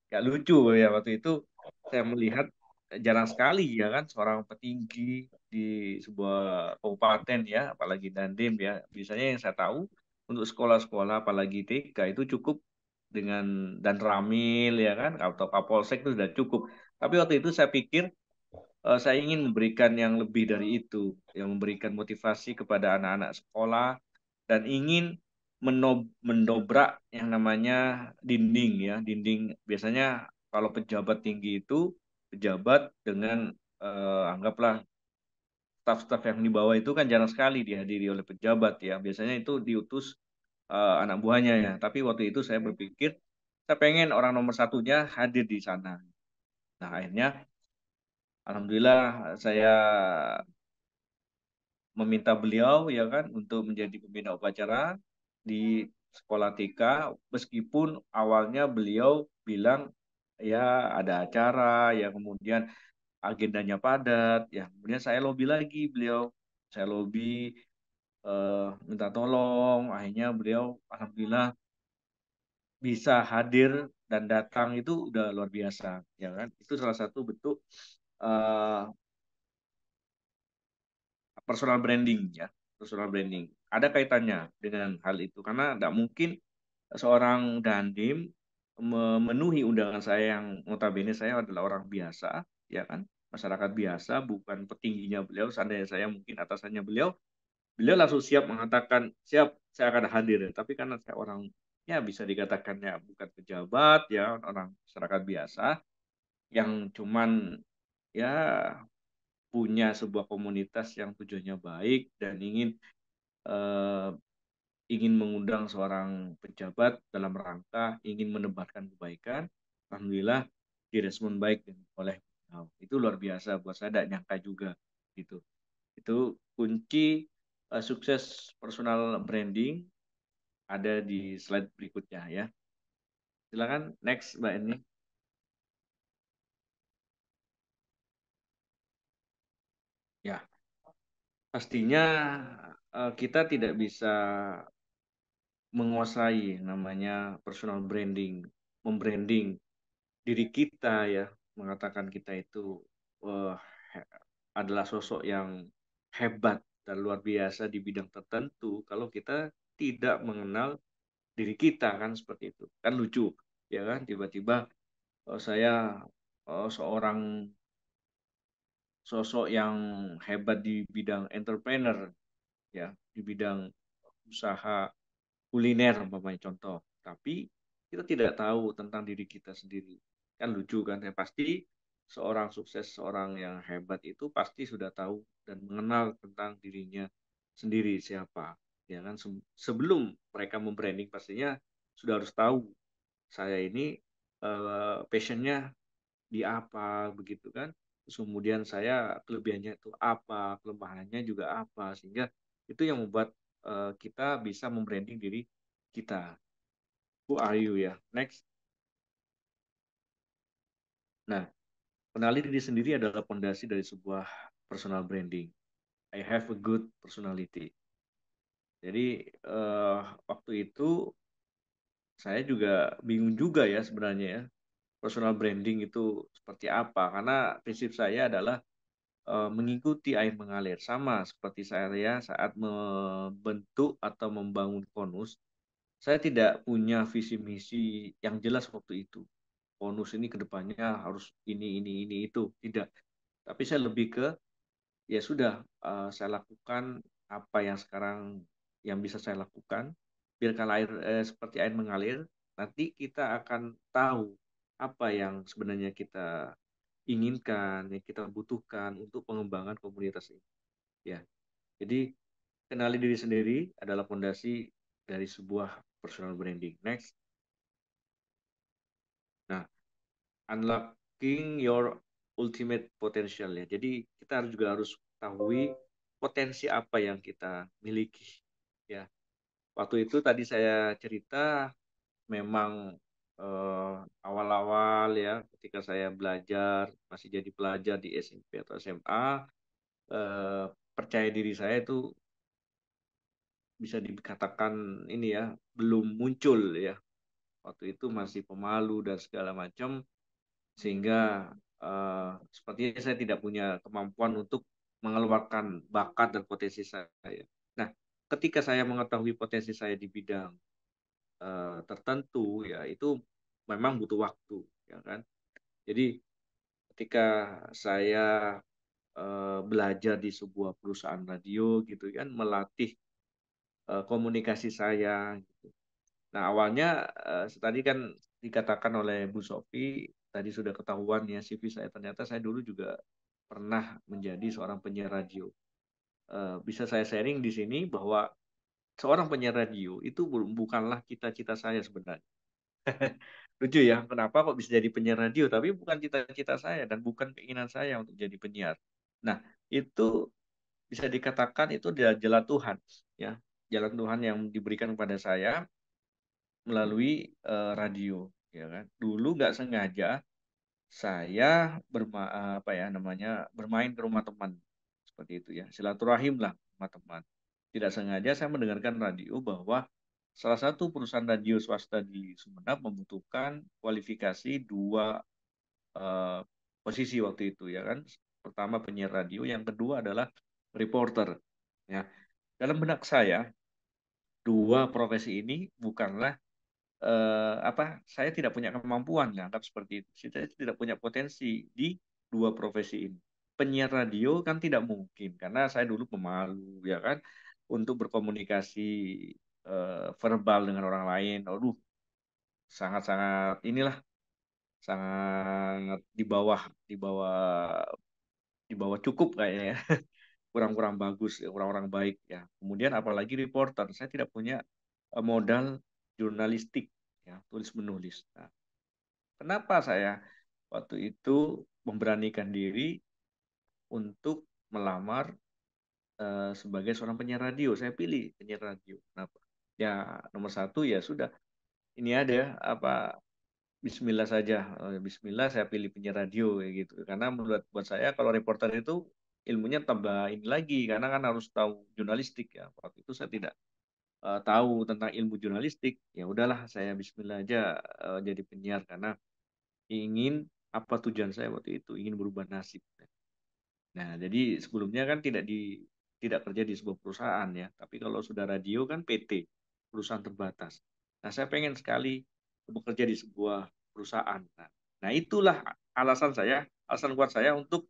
Gak lucu ya waktu itu saya melihat jarang sekali ya kan seorang petinggi di sebuah kabupaten ya, apalagi dandim ya. Biasanya yang saya tahu untuk sekolah-sekolah apalagi TK itu cukup dengan dan ramil ya kan atau kapolsek itu sudah cukup. Tapi waktu itu saya pikir saya ingin memberikan yang lebih dari itu, yang memberikan motivasi kepada anak-anak sekolah dan ingin mendobrak yang namanya dinding ya, dinding biasanya kalau pejabat tinggi itu pejabat dengan anggaplah staf-staf yang di bawah itu kan jarang sekali dihadiri oleh pejabat ya, biasanya itu diutus anak buahnya ya. Tapi waktu itu saya berpikir saya pengen orang nomor satunya hadir di sana. Nah akhirnya Alhamdulillah saya meminta beliau ya kan untuk menjadi pembina upacara di sekolah TK meskipun awalnya beliau bilang ya ada acara ya kemudian agendanya padat ya kemudian saya lobby lagi beliau saya lobby minta tolong akhirnya beliau alhamdulillah bisa hadir dan datang itu udah luar biasa ya kan itu salah satu bentuk eh, personal branding ya personal branding ada kaitannya dengan hal itu karena tidak mungkin seorang dandim memenuhi undangan saya yang notabene saya adalah orang biasa ya kan? Masyarakat biasa, bukan petingginya beliau. Seandainya saya mungkin atasannya beliau, beliau langsung siap mengatakan, siap, saya akan hadir. Tapi karena saya orang, ya bisa dikatakan ya bukan pejabat, ya orang masyarakat biasa, yang cuman ya punya sebuah komunitas yang tujuannya baik dan eh, ingin mengundang seorang pejabat dalam rangka ingin menebarkan kebaikan. Alhamdulillah direspon baik oleh beliau. Itu luar biasa buat saya, tidak nyangka juga gitu. Itu kunci sukses personal branding ada di slide berikutnya ya. Silakan next Mbak Eni. Ya, pastinya kita tidak bisa menguasai namanya personal branding, membranding diri kita ya, mengatakan kita itu eh, adalah sosok yang hebat dan luar biasa di bidang tertentu kalau kita tidak mengenal diri kita kan seperti itu. Kan lucu ya kan tiba-tiba saya seorang sosok yang hebat di bidang entrepreneur ya, di bidang usaha kuliner umpamanya contoh, tapi kita tidak tahu tentang diri kita sendiri. Kan lucu kan ya, pasti seorang sukses, seorang yang hebat itu pasti sudah tahu dan mengenal tentang dirinya sendiri siapa. Ya kan sebelum mereka membranding pastinya sudah harus tahu saya ini passionnya di apa begitu kan. Terus kemudian saya kelebihannya itu apa, kelemahannya juga apa, sehingga itu yang membuat kita bisa membranding diri kita. Who are you ya? Next. Nah, kenali diri sendiri adalah fondasi dari sebuah personal branding. I have a good personality. Jadi waktu itu saya juga bingung juga ya sebenarnya ya personal branding itu seperti apa karena prinsip saya adalah mengikuti air mengalir sama seperti saya saat membentuk atau membangun Konus. Saya tidak punya visi misi yang jelas waktu itu. Konus ini kedepannya harus ini itu tidak. Tapi saya lebih ke ya sudah saya lakukan apa yang sekarang yang bisa saya lakukan. Biarkan air seperti air mengalir. Nanti kita akan tahu apa yang sebenarnya kita inginkan, yang kita butuhkan untuk pengembangan komunitas ini. Ya, jadi kenali diri sendiri adalah fondasi dari sebuah personal branding. Next. Nah, unlocking your ultimate potential ya. Jadi kita juga harus ketahui potensi apa yang kita miliki. Ya, waktu itu tadi saya cerita memang awal-awal ya ketika saya belajar masih jadi pelajar di SMP atau SMA percaya diri saya itu bisa dikatakan ini ya belum muncul ya waktu itu masih pemalu dan segala macam sehingga sepertinya saya tidak punya kemampuan untuk mengeluarkan bakat dan potensi saya. Nah, ketika saya mengetahui potensi saya di bidang tertentu ya itu memang butuh waktu ya kan. Jadi ketika saya belajar di sebuah perusahaan radio gitu kan melatih komunikasi saya gitu. Nah, awalnya tadi kan dikatakan oleh Bu Sofi, tadi sudah ketahuan ya CV saya, ternyata saya dulu juga pernah menjadi seorang penyiar radio. Bisa saya sharing di sini bahwa seorang penyiar radio itu bukanlah cita-cita saya sebenarnya. Lucu ya, kenapa kok bisa jadi penyiar radio, tapi bukan cita-cita saya dan bukan keinginan saya untuk jadi penyiar. Nah, itu bisa dikatakan itu adalah jalan Tuhan, ya, jalan Tuhan yang diberikan kepada saya melalui radio ya kan dulu nggak sengaja saya apa ya namanya bermain ke rumah teman seperti itu ya silaturahim lah sama teman tidak sengaja saya mendengarkan radio bahwa salah satu perusahaan radio swasta di Sumeneb membutuhkan kualifikasi dua eh, posisi waktu itu ya kan pertama penyiar radio yang kedua adalah reporter ya dalam benak saya dua profesi ini bukanlah apa saya tidak punya kemampuan ya, anggap seperti itu. Saya tidak punya potensi di dua profesi ini. Penyiar radio kan tidak mungkin karena saya dulu pemalu ya kan untuk berkomunikasi verbal dengan orang lain. Aduh, sangat-sangat inilah sangat di bawah di bawah cukup kayaknya ya. Kurang-kurang bagus, ya, kurang-kurang baik ya. Kemudian apalagi reporter, saya tidak punya modal jurnalistik ya, tulis menulis. Nah, kenapa saya waktu itu memberanikan diri untuk melamar sebagai seorang penyiar radio? Saya pilih penyiar radio. Kenapa? Ya nomor satu ya sudah. Ini ada apa Bismillah saja. Bismillah saya pilih penyiar radio kayak gitu. Karena menurut buat saya kalau reporter itu ilmunya tambah ini lagi karena kan harus tahu jurnalistik ya. Waktu itu saya tidak tahu tentang ilmu jurnalistik. Ya udahlah saya Bismillah aja jadi penyiar karena ingin apa tujuan saya waktu itu ingin berubah nasib. Nah, jadi sebelumnya kan tidak kerja di sebuah perusahaan ya, tapi kalau sudah radio kan PT, perusahaan terbatas. Nah, saya pengen sekali bekerja di sebuah perusahaan. Nah, itulah alasan kuat saya untuk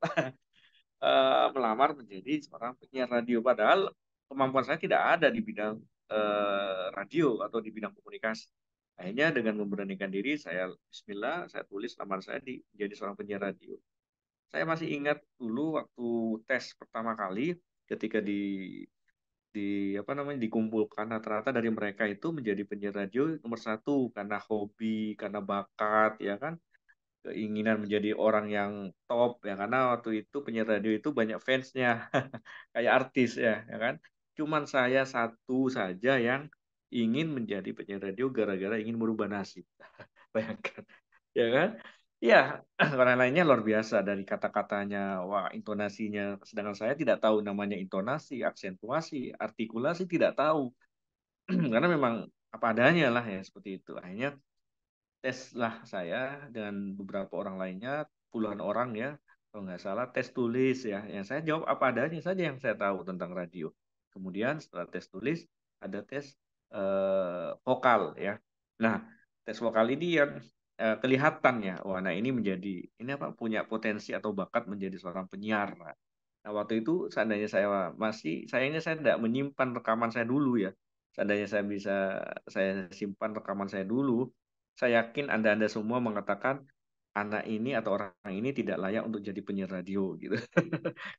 melamar menjadi seorang penyiar radio. Padahal kemampuan saya tidak ada di bidang radio atau di bidang komunikasi. Akhirnya dengan memberanikan diri, saya Bismillah, saya tulis lamar saya menjadi seorang penyiar radio. Saya masih ingat dulu waktu tes pertama kali ketika di apa namanya dikumpulkan rata-rata dari mereka itu menjadi penyiar radio nomor satu karena hobi, karena bakat, ya kan, keinginan menjadi orang yang top ya karena waktu itu penyiar radio itu banyak fansnya kayak artis ya kan. Cuman saya satu saja yang ingin menjadi penyiar radio gara-gara ingin merubah nasib. Bayangkan, ya kan? Ya, orang lainnya luar biasa dari kata-katanya, wah intonasinya. Sedangkan saya tidak tahu namanya intonasi, aksentuasi, artikulasi tidak tahu. Karena memang apa adanya lah ya seperti itu. Akhirnya tes lah saya dengan beberapa orang lainnya, puluhan orang ya, kalau nggak salah tes tulis ya. Yang saya jawab apa adanya saja yang saya tahu tentang radio. Kemudian setelah tes tulis ada tes vokal ya. Nah, tes vokal ini yang kelihatan ya, wah nah ini menjadi ini apa punya potensi atau bakat menjadi seorang penyiar. Nah, waktu itu seandainya saya sayangnya saya tidak menyimpan rekaman saya dulu ya. Seandainya saya bisa saya simpan rekaman saya dulu, saya yakin Anda-Anda semua mengatakan anak ini atau orang ini tidak layak untuk jadi penyiar radio gitu.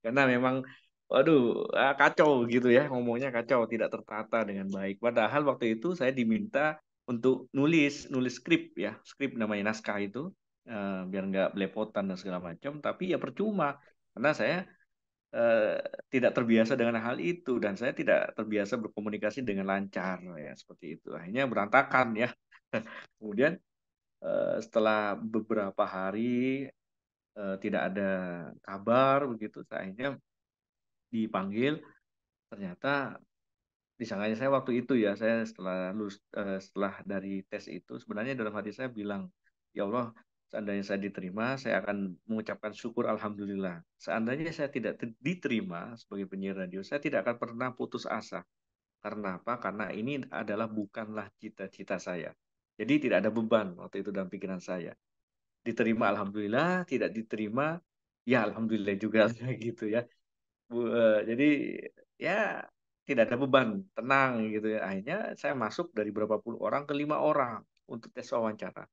Karena memang waduh kacau gitu ya ngomongnya kacau tidak tertata dengan baik. Padahal waktu itu saya diminta untuk nulis skrip ya, skrip namanya naskah itu biar nggak belepotan dan segala macam. Tapi ya percuma karena saya eh, tidak terbiasa dengan hal itu dan saya tidak terbiasa berkomunikasi dengan lancar ya seperti itu. Akhirnya berantakan ya. Kemudian setelah beberapa hari tidak ada kabar begitu, saya akhirnya dipanggil. Ternyata disangkanya saya waktu itu ya, saya setelah dari tes itu sebenarnya dalam hati saya bilang, ya Allah, seandainya saya diterima, saya akan mengucapkan syukur alhamdulillah. Seandainya saya tidak diterima sebagai penyiar radio, saya tidak akan pernah putus asa. Karena apa? Karena ini adalah bukanlah cita-cita saya. Jadi tidak ada beban waktu itu dalam pikiran saya. Diterima alhamdulillah, tidak diterima ya alhamdulillah juga gitu ya. Jadi ya tidak ada beban, tenang gitu ya. Akhirnya saya masuk dari berapa puluh orang ke 5 orang untuk tes wawancara.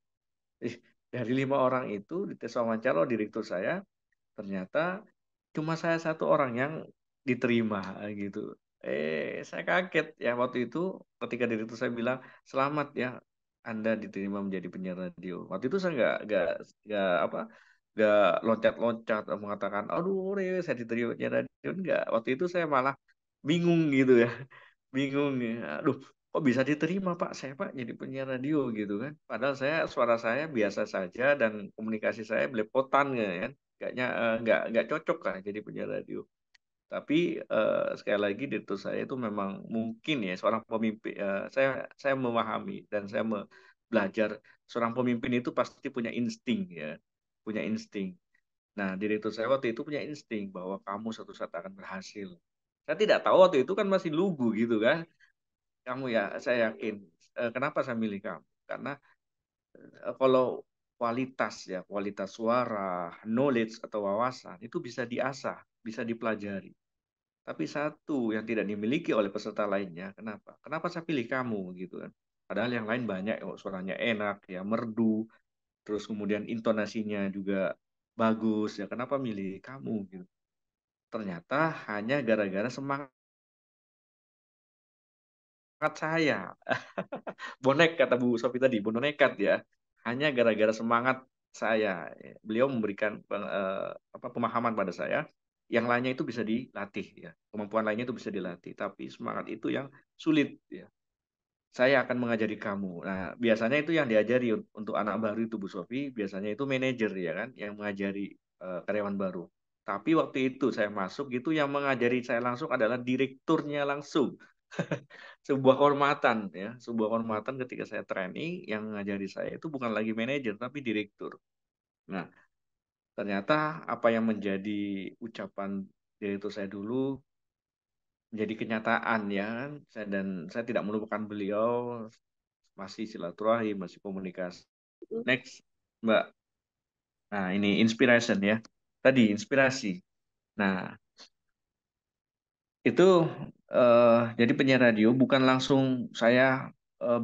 Ih, dari 5 orang itu di tes wawancara direktur saya ternyata cuma saya satu orang yang diterima gitu. Saya kaget ya waktu itu ketika direktur saya bilang selamat ya Anda diterima menjadi penyiar radio. Waktu itu saya nggak apa nggak loncat-loncat mengatakan aduh saya diterima penyiar radio enggak. Waktu itu saya malah bingung gitu ya, bingung nih. Aduh kok bisa diterima Pak saya Pak jadi penyiar radio gitu kan. Padahal suara saya biasa saja dan komunikasi saya belepotan ya kan nggak cocok lah jadi penyiar radio. Tapi sekali lagi direktur saya itu memang mungkin ya seorang pemimpin. Saya memahami dan belajar seorang pemimpin itu pasti punya insting ya, punya insting. Nah, direktur saya waktu itu punya insting bahwa kamu suatu saat akan berhasil. Saya tidak tahu waktu itu kan masih lugu gitu kan. Kamu ya, saya yakin. Kenapa saya milih kamu? Karena kalau kualitas ya, kualitas suara, knowledge atau wawasan itu bisa diasah, bisa dipelajari. Tapi satu yang tidak dimiliki oleh peserta lainnya, kenapa? Kenapa saya pilih kamu gitu kan? Padahal yang lain banyak, suaranya enak ya, merdu, terus kemudian intonasinya juga bagus ya. Kenapa milih kamu gitu? Ternyata hanya gara-gara semangat saya. Bonek kata Bu Sofi tadi, bonek nekat ya. Hanya gara-gara semangat saya. Beliau memberikan pemahaman pada saya. Yang lainnya itu bisa dilatih ya. Kemampuan lainnya itu bisa dilatih. Tapi semangat itu yang sulit ya. Saya akan mengajari kamu. Nah, biasanya itu yang diajari untuk anak baru itu Bu Sofi, biasanya itu manajer ya kan, yang mengajari karyawan baru. Tapi waktu itu saya masuk itu yang mengajari saya langsung adalah direkturnya langsung. Sebuah kehormatan ya, sebuah kehormatan ketika saya training yang mengajari saya itu bukan lagi manajer tapi direktur. Nah, ternyata apa yang menjadi ucapan direktur saya dulu menjadi kenyataan ya kan. Dan saya tidak melupakan beliau, masih silaturahim, masih komunikasi. Mm. Next, Mbak. Nah, ini inspiration ya. Tadi inspirasi. Nah, itu jadi penyiar radio bukan langsung saya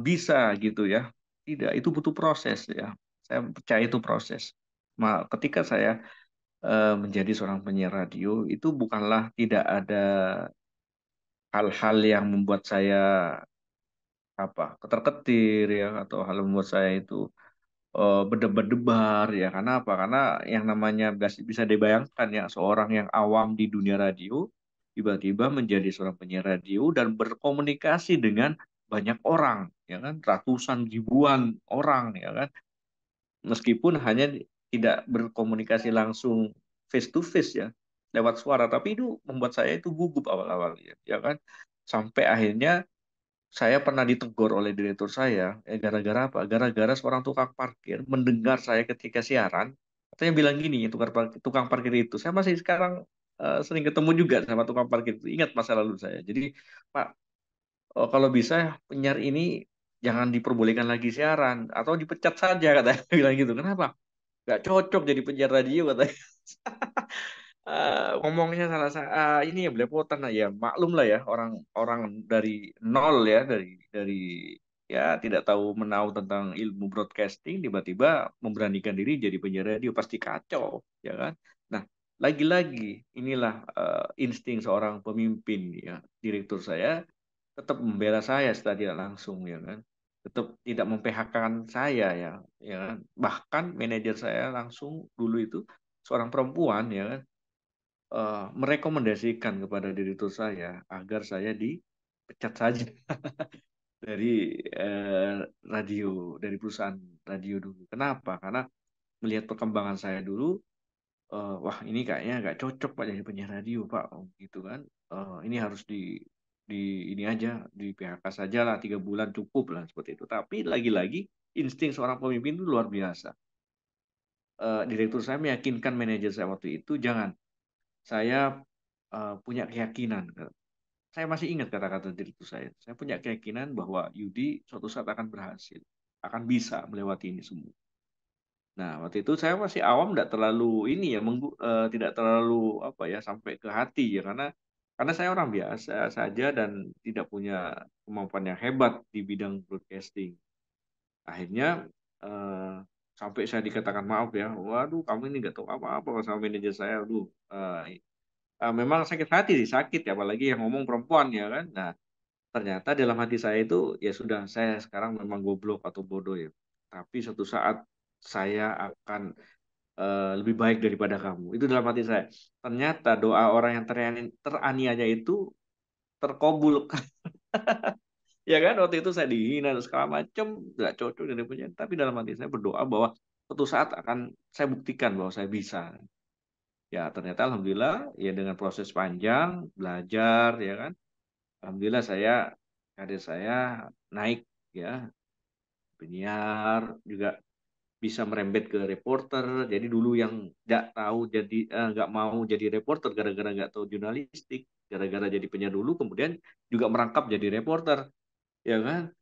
bisa gitu ya. Tidak, itu butuh proses ya. Saya percaya itu proses. Ketika saya menjadi seorang penyiar radio, itu bukanlah tidak ada hal-hal yang membuat saya ketar-ketir ya, atau hal yang membuat saya itu berdebar-debar ya. Karena apa? Karena yang namanya bisa dibayangkan ya, seorang yang awam di dunia radio tiba-tiba menjadi seorang penyiar radio dan berkomunikasi dengan banyak orang ya kan, ratusan ribuan orang ya kan, meskipun hanya tidak berkomunikasi langsung face to face ya, lewat suara, tapi itu membuat saya itu gugup awal-awal ya kan, sampai akhirnya saya pernah ditegur oleh direktur saya, gara-gara apa? Gara-gara seorang tukang parkir mendengar saya ketika siaran, katanya bilang gini, tukang parkir itu, saya masih sekarang sering ketemu juga sama tukang parkir itu, ingat masa lalu saya. Jadi, Pak, kalau bisa penyiar ini jangan diperbolehkan lagi siaran, atau dipecat saja, katanya bilang gitu. Kenapa? Gak cocok jadi penyiar radio, katanya. Ngomongnya ini ya belepotan lah ya, maklum lah ya, orang-orang dari nol ya, dari ya tidak tahu menahu tentang ilmu broadcasting, tiba-tiba memberanikan diri jadi penyiar radio, pasti kacau ya kan. Nah, lagi-lagi inilah insting seorang pemimpin ya. Direktur saya tetap membela saya setelah tidak langsung ya kan, tetap tidak memphk-kan saya ya, ya kan. Bahkan manajer saya langsung dulu itu seorang perempuan ya kan, merekomendasikan kepada direktur saya agar saya dipecat saja dari dari perusahaan radio dulu. Kenapa? Karena melihat perkembangan saya dulu, wah ini kayaknya nggak cocok Pak jadi penyiar radio Pak. Oh, gitu kan. Ini harus di ini aja, di PHK saja lah, 3 bulan cukup lah seperti itu. Tapi lagi-lagi insting seorang pemimpin itu luar biasa. Direktur saya meyakinkan manajer saya waktu itu, jangan, saya punya keyakinan. Saya masih ingat kata-kata direktur saya. Saya punya keyakinan bahwa Yudi suatu saat akan berhasil, akan bisa melewati ini semua. Nah, waktu itu saya masih awam, tidak terlalu ini ya, tidak terlalu apa ya, sampai ke hati ya, karena saya orang biasa saja dan tidak punya kemampuan yang hebat di bidang broadcasting. Akhirnya eh, sampai saya dikatakan maaf ya, waduh kamu ini nggak tahu apa-apa sama manajer saya, aduh, memang sakit hati sih, sakit ya, apalagi yang ngomong perempuan ya kan. Nah, ternyata dalam hati saya itu, ya sudah, saya sekarang memang goblok atau bodoh ya. Tapi suatu saat saya akan lebih baik daripada kamu. Itu dalam hati saya. Ternyata doa orang yang teraniaya itu terkabul. Ya kan, waktu itu saya dihina dan segala macam, nggak cocok dan punya. Tapi dalam hati saya berdoa bahwa suatu saat akan saya buktikan bahwa saya bisa. Ya ternyata alhamdulillah ya, dengan proses panjang belajar ya kan, alhamdulillah karir saya naik ya, penyiar juga bisa merembet ke reporter. Jadi dulu yang nggak tahu, jadi nggak mau jadi reporter gara-gara nggak tahu jurnalistik, gara-gara jadi penyiar dulu, kemudian juga merangkap jadi reporter ya kan.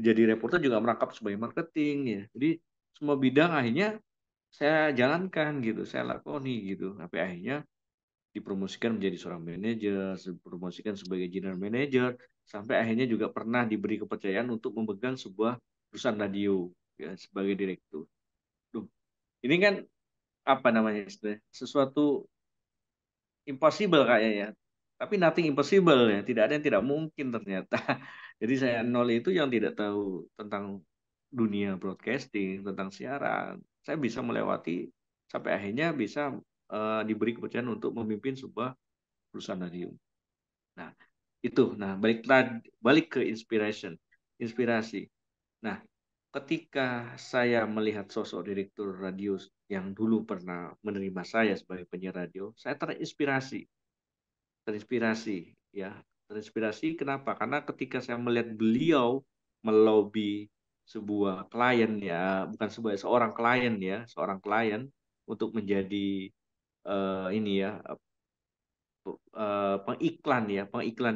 Jadi reporter juga merangkap sebagai marketing ya. Jadi semua bidang akhirnya saya jalankan gitu, saya lakoni gitu. Sampai akhirnya dipromosikan menjadi seorang manajer, dipromosikan sebagai general manager, sampai akhirnya juga pernah diberi kepercayaan untuk memegang sebuah perusahaan radio ya sebagai direktur. Duh, ini kan apa namanya istilahnya, sesuatu impossible kayaknya ya. Tapi nothing impossible ya, tidak ada yang tidak mungkin ternyata. Jadi saya nol itu yang tidak tahu tentang dunia broadcasting, tentang siaran. Saya bisa melewati sampai akhirnya bisa diberi kepercayaan untuk memimpin sebuah perusahaan radio. Nah, itu. Nah, balik ke inspirasi. Nah, ketika saya melihat sosok direktur radio yang dulu pernah menerima saya sebagai penyiar radio, saya terinspirasi ya. Terinspirasi kenapa? Karena ketika saya melihat beliau melobi sebuah klien ya, bukan seorang klien ya, seorang klien untuk menjadi ini ya pengiklan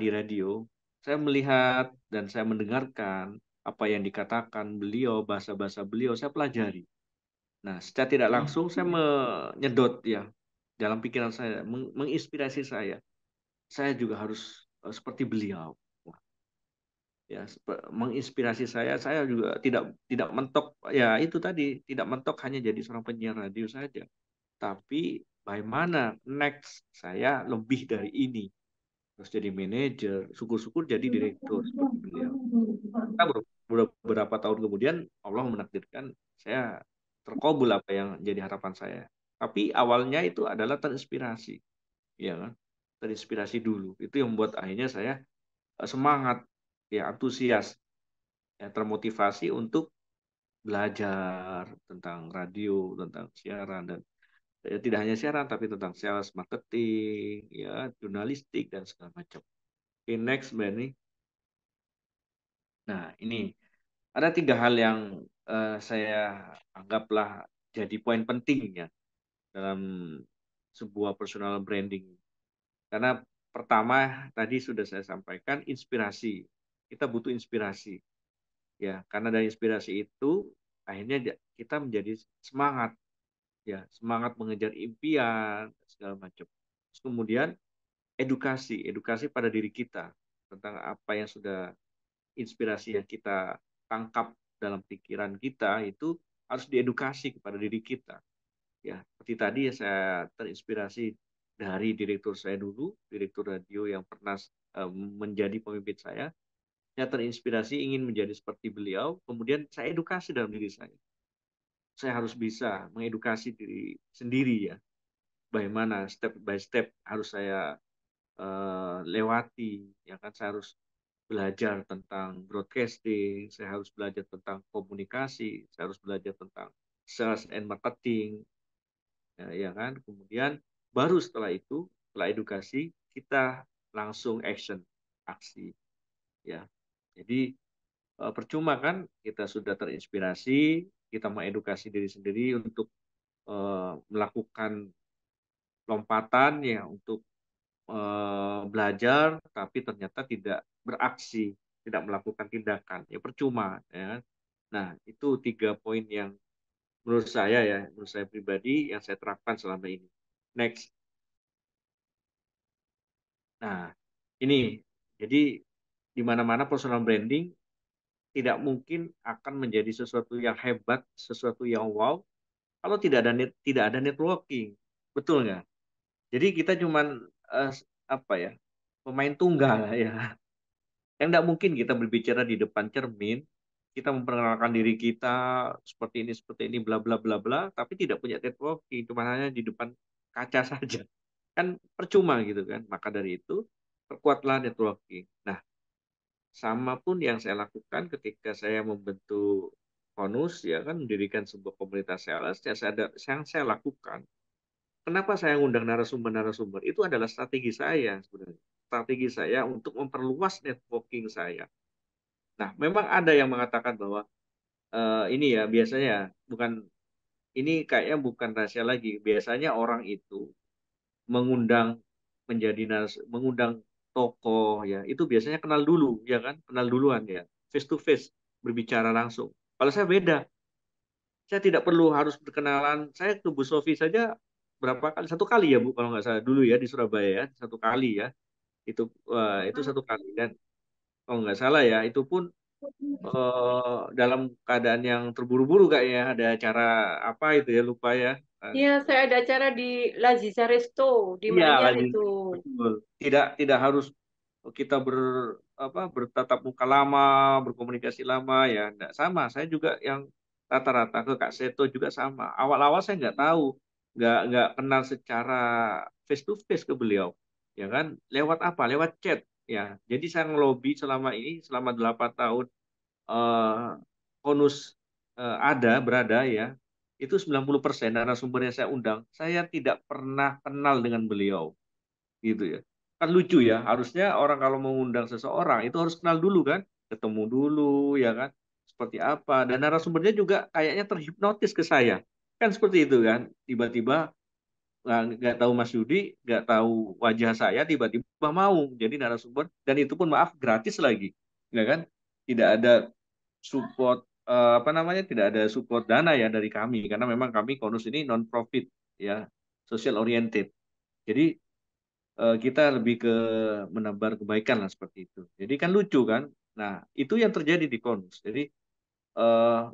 di radio, saya melihat dan saya mendengarkan apa yang dikatakan beliau, bahasa-bahasa beliau, saya pelajari. Nah, secara tidak langsung saya menyedot ya dalam pikiran saya, menginspirasi saya. Saya juga harus seperti beliau. Wah, ya, menginspirasi saya juga tidak tidak mentok ya itu tadi, tidak mentok hanya jadi seorang penyiar radio saja, tapi bagaimana next saya lebih dari ini, terus jadi manajer, syukur-syukur jadi direktur seperti beliau. Kita beberapa tahun kemudian Allah menakdirkan saya terkabul apa yang jadi harapan saya. Tapi awalnya itu adalah terinspirasi, ya kan? Terinspirasi dulu. Itu yang membuat akhirnya saya semangat, ya antusias, ya termotivasi untuk belajar tentang radio, tentang siaran dan ya, tidak hanya siaran tapi tentang sales, marketing, ya jurnalistik dan segala macam. Oke, next Mbak nih. Nah, ini ada tiga hal yang saya anggaplah jadi poin penting ya dalam sebuah personal branding. Karena pertama tadi sudah saya sampaikan inspirasi. Kita butuh inspirasi ya, karena dari inspirasi itu akhirnya kita menjadi semangat ya, semangat mengejar impian segala macam. Terus kemudian edukasi pada diri kita tentang apa yang sudah inspirasi yang kita tangkap dalam pikiran kita itu harus diedukasi kepada diri kita. Ya, seperti tadi ya saya terinspirasi dari direktur saya dulu, direktur radio yang pernah menjadi pemimpin saya. Saya terinspirasi ingin menjadi seperti beliau, kemudian saya edukasi dalam diri saya. Saya harus bisa mengedukasi diri sendiri ya. Bagaimana step by step harus saya lewati, ya kan saya harus belajar tentang broadcasting, saya harus belajar tentang komunikasi, saya harus belajar tentang sales and marketing, ya kan. Kemudian baru setelah itu, setelah edukasi, kita langsung aksi, ya. Jadi percuma kan kita sudah terinspirasi, kita mengedukasi diri sendiri untuk melakukan lompatan ya untuk belajar, tapi ternyata tidak beraksi, tidak melakukan tindakan, ya percuma. Ya. Nah, itu 3 poin yang menurut saya pribadi yang saya terapkan selama ini. Next. Nah, ini jadi di mana-mana personal branding tidak mungkin akan menjadi sesuatu yang hebat, sesuatu yang wow, kalau tidak ada networking, betul nggak? Jadi kita cuman apa ya, pemain tunggal ya. Yang tidak mungkin kita berbicara di depan cermin, kita memperkenalkan diri kita seperti ini, bla bla bla bla, tapi tidak punya networking, cuma hanya di depan kaca saja. Kan percuma gitu kan. Maka dari itu, perkuatlah networking. Nah, sama pun yang saya lakukan ketika saya membentuk Konus, ya kan, mendirikan sebuah komunitas sales, yang saya lakukan. Kenapa saya ngundang narasumber-narasumber? Itu adalah strategi saya sebenarnya. Strategi saya untuk memperluas networking saya. Nah, memang ada yang mengatakan bahwa ini ya biasanya bukan ini kayaknya bukan rahasia lagi. Biasanya orang itu mengundang mengundang tokoh ya, itu biasanya kenal dulu ya kan, kenal duluan ya, face to face berbicara langsung. Kalau saya beda, Saya tidak perlu harus berkenalan. Saya ke Bu Sofi saja berapa kali? Satu kali ya Bu, kalau nggak salah dulu ya di Surabaya ya, satu kali ya. Itu satu kali dan kalau nggak salah ya itu pun dalam keadaan yang terburu-buru kayaknya ada acara apa itu ya lupa ya. Iya, saya ada acara di Laziza Resto di Iya Manyar lagi itu. betul. Tidak tidak harus kita bertatap muka lama, berkomunikasi lama ya, enggak sama. Saya juga yang rata-rata ke Kak Seto juga sama. Awal-awal saya nggak tahu, nggak kenal secara face to face ke beliau, ya kan? Lewat apa? Lewat chat, ya. Jadi saya ngelobi selama ini, selama 8 tahun eh, Konus berada ya, itu 90% narasumber yang saya undang, saya tidak pernah kenal dengan beliau gitu ya. Kan lucu ya, harusnya orang kalau mengundang seseorang itu harus kenal dulu kan, ketemu dulu ya kan, seperti apa. Dan narasumbernya juga kayaknya terhipnotis ke saya, kan seperti itu kan. Tiba-tiba nggak tahu Mas Yudi, nggak tahu wajah saya, tiba-tiba mau jadi narasumber dan itu pun maaf gratis lagi, ya kan? Tidak ada support apa namanya, tidak ada support dana ya dari kami karena memang kami Konus ini non profit ya, social oriented. Jadi kita lebih ke menebar kebaikan lah seperti itu. Jadi kan lucu kan? Nah, itu yang terjadi di Konus. Jadi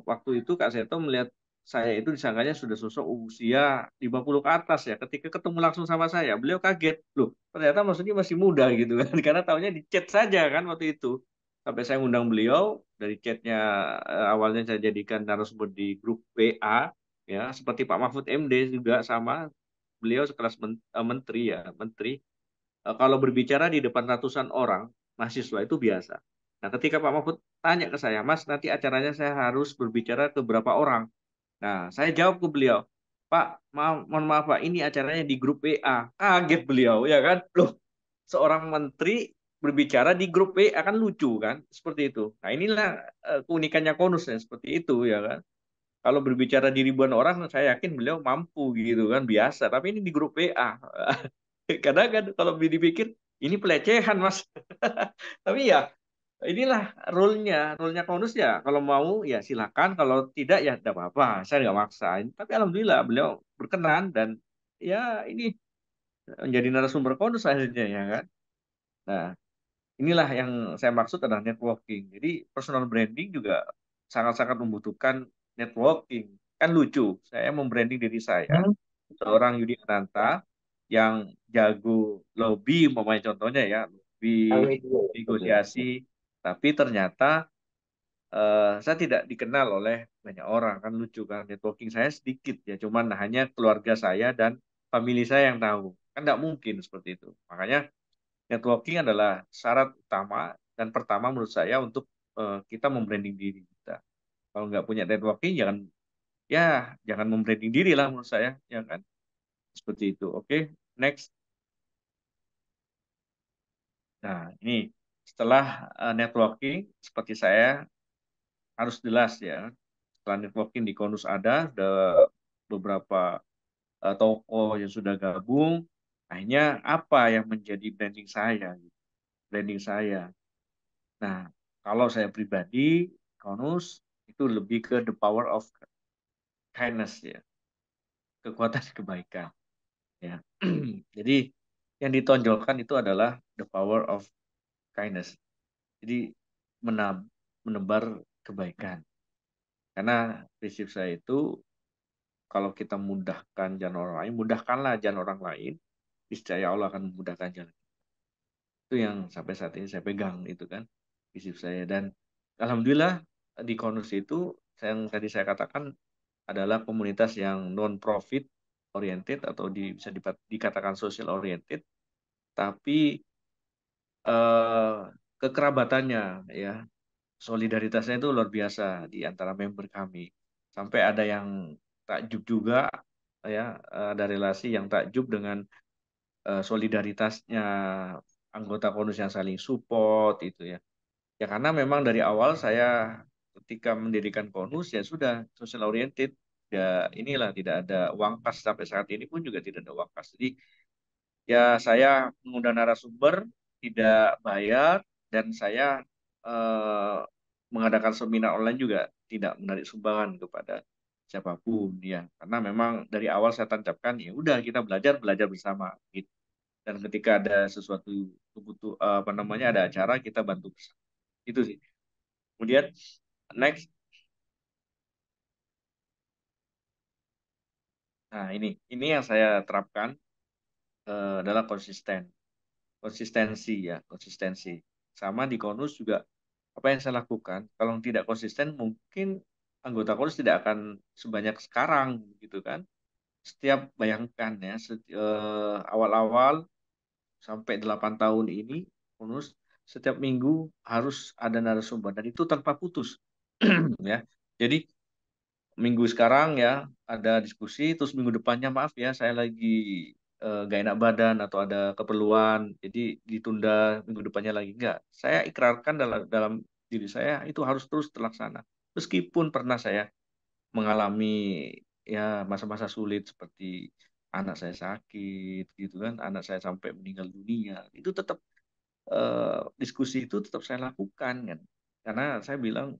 waktu itu Kak Seto melihat saya itu disangkanya sudah sosok usia 50 ke atas ya. Ketika ketemu langsung sama saya, beliau kaget. Loh, ternyata maksudnya masih muda gitu kan. Karena tahunya di chat saja kan waktu itu. Sampai saya undang beliau, dari chatnya awalnya saya jadikan narasumber di grup WA, ya. Seperti Pak Mahfud MD juga sama. Beliau sekelas menteri ya, menteri kalau berbicara di depan ratusan orang mahasiswa itu biasa. Nah, ketika Pak Mahfud tanya ke saya, Mas, nanti acaranya saya harus berbicara ke berapa orang? Nah, saya jawab ke beliau, Pak, mohon maaf Pak, ini acaranya di grup WA. Kaget beliau, ya kan? Loh, seorang menteri berbicara di grup WA kan lucu kan? Seperti itu. Nah, inilah keunikannya Konus ya, seperti itu ya kan? Kalau berbicara di ribuan orang, saya yakin beliau mampu gitu kan, biasa. Tapi ini di grup WA. Kadang kan kalau dipikir ini pelecehan mas. Tapi ya inilah rule-nya Konus ya. Kalau mau ya silakan, kalau tidak ya tidak apa-apa. Saya nggak maksain. Tapi alhamdulillah beliau berkenan dan ya ini menjadi narasumber Konus akhirnya ya kan. Nah, inilah yang saya maksud adalah networking. Jadi personal branding juga sangat-sangat membutuhkan networking. Kan lucu, saya membranding diri saya, seorang Yudi Ananta yang jago lobby, umpamanya contohnya ya, lobby negosiasi, tapi ternyata saya tidak dikenal oleh banyak orang, kan lucu kan, networking saya sedikit ya, cuman hanya keluarga saya dan family saya yang tahu. Kan tidak mungkin seperti itu. Makanya networking adalah syarat utama dan pertama menurut saya untuk kita membranding diri kita. Kalau nggak punya networking, ya jangan membranding diri lah menurut saya, ya kan? Seperti itu. Oke, next. Nah, ini setelah networking, seperti saya harus jelas ya. Setelah networking di Konus ada beberapa toko yang sudah gabung. Akhirnya apa yang menjadi branding saya? Branding saya. Nah, kalau saya pribadi, Konus itu lebih ke the power of kindness ya, kekuatan kebaikan ya. Jadi yang ditonjolkan itu adalah the power of kindness. Jadi menebar kebaikan. Karena prinsip saya itu kalau kita mudahkan jalan orang lain, mudahkanlah jalan orang lain, niscaya Allah akan memudahkan jalan. Itu yang sampai saat ini saya pegang itu kan prinsip saya dan alhamdulillah di Konus itu yang tadi saya katakan adalah komunitas yang non profit oriented atau bisa dikatakan social oriented tapi eh, kekerabatannya ya solidaritasnya itu luar biasa di antara member kami sampai ada yang takjub juga ya ada relasi yang takjub dengan solidaritasnya anggota Konus yang saling support itu ya. Ya karena memang dari awal saya ketika mendirikan Konus ya sudah social oriented. Ya inilah tidak ada uang kas sampai saat ini pun juga tidak ada uang kas. Jadi ya saya mengundang narasumber tidak bayar dan saya eh, mengadakan seminar online juga tidak menarik sumbangan kepada siapapun ya. Karena memang dari awal saya tancapkan ya udah kita belajar belajar bersama gitu. Dan ketika ada sesuatu apa namanya ada acara kita bantu bersama. Itu sih. Kemudian next, nah ini yang saya terapkan adalah konsistensi ya, konsistensi. Sama di Konus juga apa yang saya lakukan, kalau tidak konsisten mungkin anggota Konus tidak akan sebanyak sekarang gitu kan. Setiap bayangkan ya, awal-awal sampai 8 tahun ini Konus setiap minggu harus ada narasumber dan itu tanpa putus ya. Jadi minggu sekarang ya ada diskusi, terus minggu depannya maaf ya saya lagi gak enak badan atau ada keperluan, jadi ditunda minggu depannya lagi. Enggak, saya ikrarkan dalam dalam diri saya itu harus terus terlaksana. Meskipun pernah saya mengalami ya masa-masa sulit seperti anak saya sakit gitu kan, anak saya sampai meninggal dunia, itu tetap diskusi itu tetap saya lakukan kan. Karena saya bilang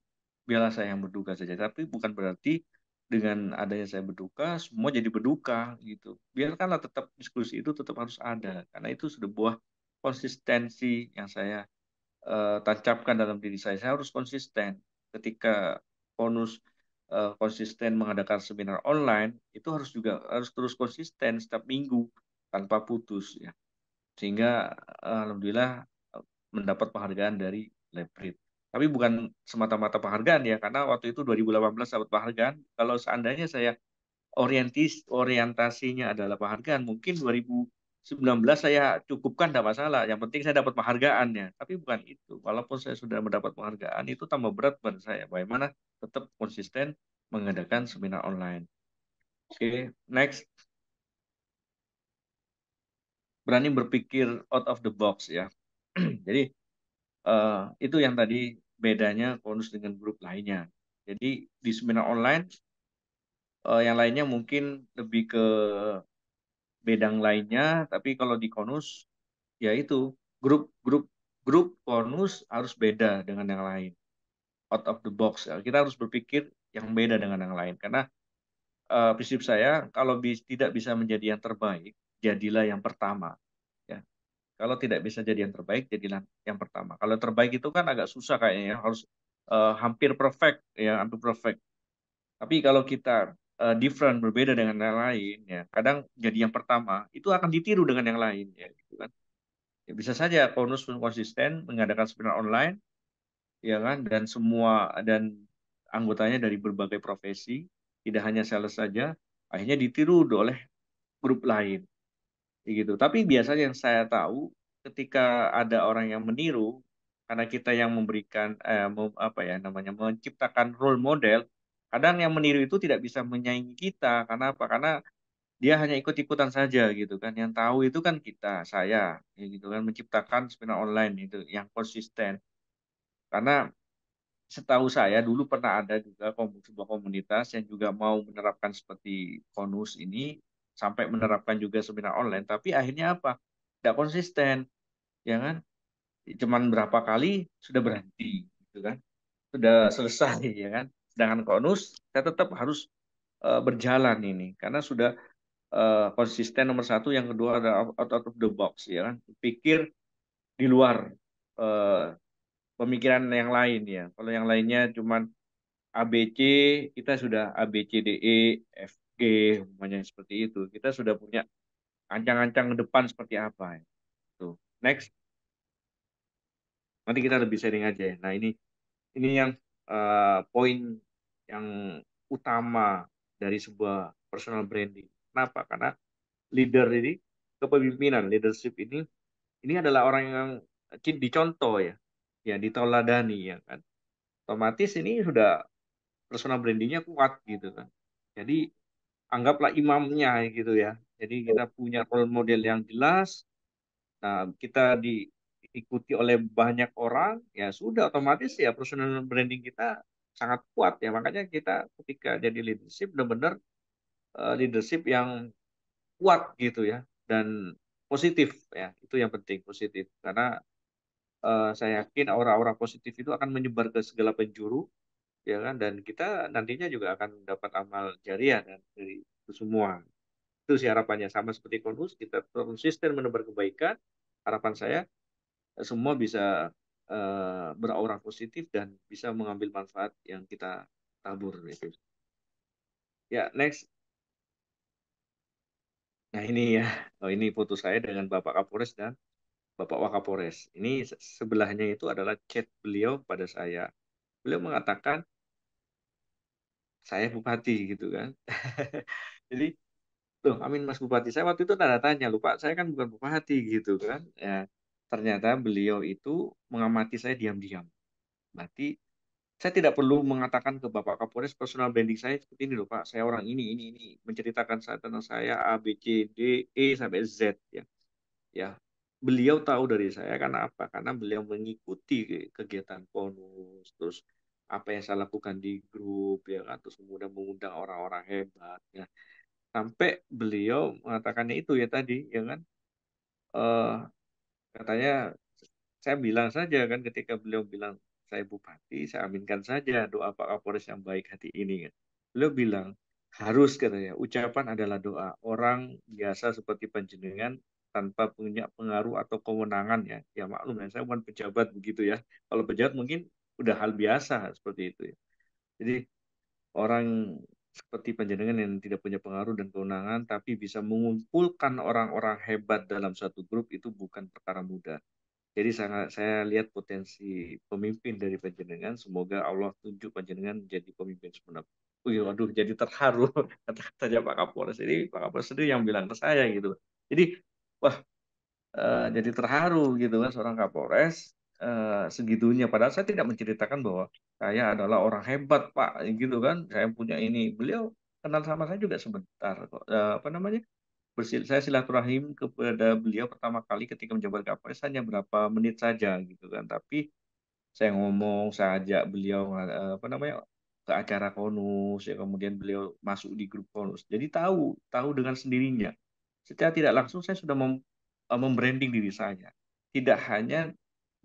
biarlah saya yang berduka saja, tapi bukan berarti dengan adanya saya berduka semua jadi berduka gitu. Biarkanlah tetap diskusi itu tetap harus ada karena itu sudah buah konsistensi yang saya tancapkan dalam diri saya. Saya harus konsisten ketika bonus konsisten mengadakan seminar online itu harus juga harus terus konsisten setiap minggu tanpa putus ya sehingga alhamdulillah mendapat penghargaan dari Leprit. Tapi bukan semata-mata penghargaan ya, karena waktu itu 2018 dapat penghargaan. Kalau seandainya saya orientasinya adalah penghargaan, mungkin 2019 saya cukupkan tidak masalah. Yang penting saya dapat penghargaannya. Tapi bukan itu. Walaupun saya sudah mendapat penghargaan, itu tambah berat buat saya. Bagaimana tetap konsisten mengadakan seminar online. Oke, next. Berani berpikir out of the box ya. Jadi itu yang tadi bedanya bonus dengan grup lainnya. Jadi di seminar online yang lainnya mungkin lebih ke bidang lainnya, tapi kalau di konus ya itu grup grup grup konus harus beda dengan yang lain. Out of the box ya. Kita harus berpikir yang beda dengan yang lain karena prinsip saya kalau tidak bisa menjadi yang terbaik, jadilah yang pertama. Ya. Kalau tidak bisa jadi yang terbaik, jadilah yang pertama. Kalau yang terbaik itu kan agak susah kayaknya ya, harus hampir perfect ya, hampir perfect. Tapi kalau kita different, berbeda dengan yang lain ya, kadang jadi yang pertama itu akan ditiru dengan yang lain ya, gitu kan. Ya, bisa saja Konus pun konsisten mengadakan seminar online, ya kan, dan semua dan anggotanya dari berbagai profesi, tidak hanya sales saja, akhirnya ditiru oleh grup lain gitu. Tapi biasanya yang saya tahu ketika ada orang yang meniru karena kita yang memberikan apa ya namanya menciptakan role model, kadang yang meniru itu tidak bisa menyaingi kita karena apa? Karena dia hanya ikut-ikutan saja gitu kan. Yang tahu itu kan kita, saya ya gitu kan menciptakan seminar online itu yang konsisten. Karena setahu saya dulu pernah ada juga sebuah komunitas yang juga mau menerapkan seperti Konus ini sampai menerapkan juga seminar online tapi akhirnya apa tidak konsisten ya kan cuman berapa kali sudah berhenti gitu kan sudah selesai ya kan sedangkan Konus saya tetap harus berjalan ini karena sudah konsisten nomor satu yang kedua ada out of the box ya kan pikir di luar eh, pemikiran yang lain ya kalau yang lainnya cuman ABC kita sudah ABCDE FG semuanya seperti itu. Kita sudah punya ancang-ancang ke depan seperti apa ya. Tuh. Next, nanti kita lebih sharing aja ya. Nah, ini yang poin yang utama dari sebuah personal branding. Kenapa? Karena leader ini kepemimpinan leadership ini adalah orang yang dicontoh ya. Ya, ditoladani ya kan. Otomatis ini sudah personal brandingnya kuat gitu kan. Jadi anggaplah imamnya gitu ya. Jadi kita punya role model yang jelas. Nah, kita diikuti oleh banyak orang, ya sudah otomatis ya personal branding kita sangat kuat ya. Makanya kita ketika jadi leadership benar-benar leadership yang kuat gitu ya dan positif ya. Itu yang penting positif karena saya yakin aura-aura positif itu akan menyebar ke segala penjuru ya kan? Dan kita nantinya juga akan mendapat amal jariah dari itu semua. Itu sih harapannya, sama seperti Konfus, kita konsisten menebar kebaikan. Harapan saya semua bisa beraura positif dan bisa mengambil manfaat yang kita tabur itu. Ya, next. Nah, ini ya. Oh, ini foto saya dengan Bapak Kapolres dan Bapak Wakapolres. Ini sebelahnya itu adalah chat beliau pada saya. Beliau mengatakan saya bupati gitu kan. Jadi, loh, Amin Mas Bupati. Saya waktu itu tanda tanya, lupa saya kan bukan bupati gitu kan. Ya, ternyata beliau itu mengamati saya diam-diam. Berarti saya tidak perlu mengatakan ke Bapak Kapolres personal branding saya seperti ini loh Pak. Saya orang ini. Menceritakan saya tentang saya A, B, C, D, E sampai Z ya. Ya, beliau tahu dari saya karena apa? Karena beliau mengikuti kegiatan PONUS, terus apa yang saya lakukan di grup ya kan, terus kemudian mengundang orang-orang hebat ya. Sampai beliau mengatakannya itu ya tadi ya kan. eh Katanya saya bilang saja kan ketika beliau bilang saya bupati, saya aminkan saja doa Pak Kapolres yang baik hati ini kan. Beliau bilang harus katanya ucapan adalah doa. Orang biasa seperti panjenengan tanpa punya pengaruh atau kewenangan ya. Ya maklum ya, saya bukan pejabat begitu ya. Kalau pejabat mungkin udah hal biasa seperti itu ya. Jadi orang seperti panjenengan yang tidak punya pengaruh dan kewenangan tapi bisa mengumpulkan orang-orang hebat dalam satu grup itu bukan perkara mudah. Jadi sangat saya lihat potensi pemimpin dari panjenengan. Semoga Allah tunjuk panjenengan menjadi pemimpin sebenar. Wih, waduh, jadi terharu kata-katanya Pak Kapolres. Ini Pak Kapolres sendiri yang bilang ke saya gitu. Jadi, wah, jadi terharu gitu kan seorang Kapolres segitunya. Padahal saya tidak menceritakan bahwa saya adalah orang hebat Pak, gitu kan. Saya punya ini. Beliau kenal sama saya juga sebentar kok. Apa namanya? Saya silaturahim kepada beliau pertama kali ketika menjabat Kapolres hanya berapa menit saja gitu kan. Tapi saya ngomong, saya ajak beliau apa namanya ke acara Konus ya kemudian beliau masuk di grup Konus. Jadi tahu dengan sendirinya. Secara tidak langsung saya sudah membranding diri saya. Tidak hanya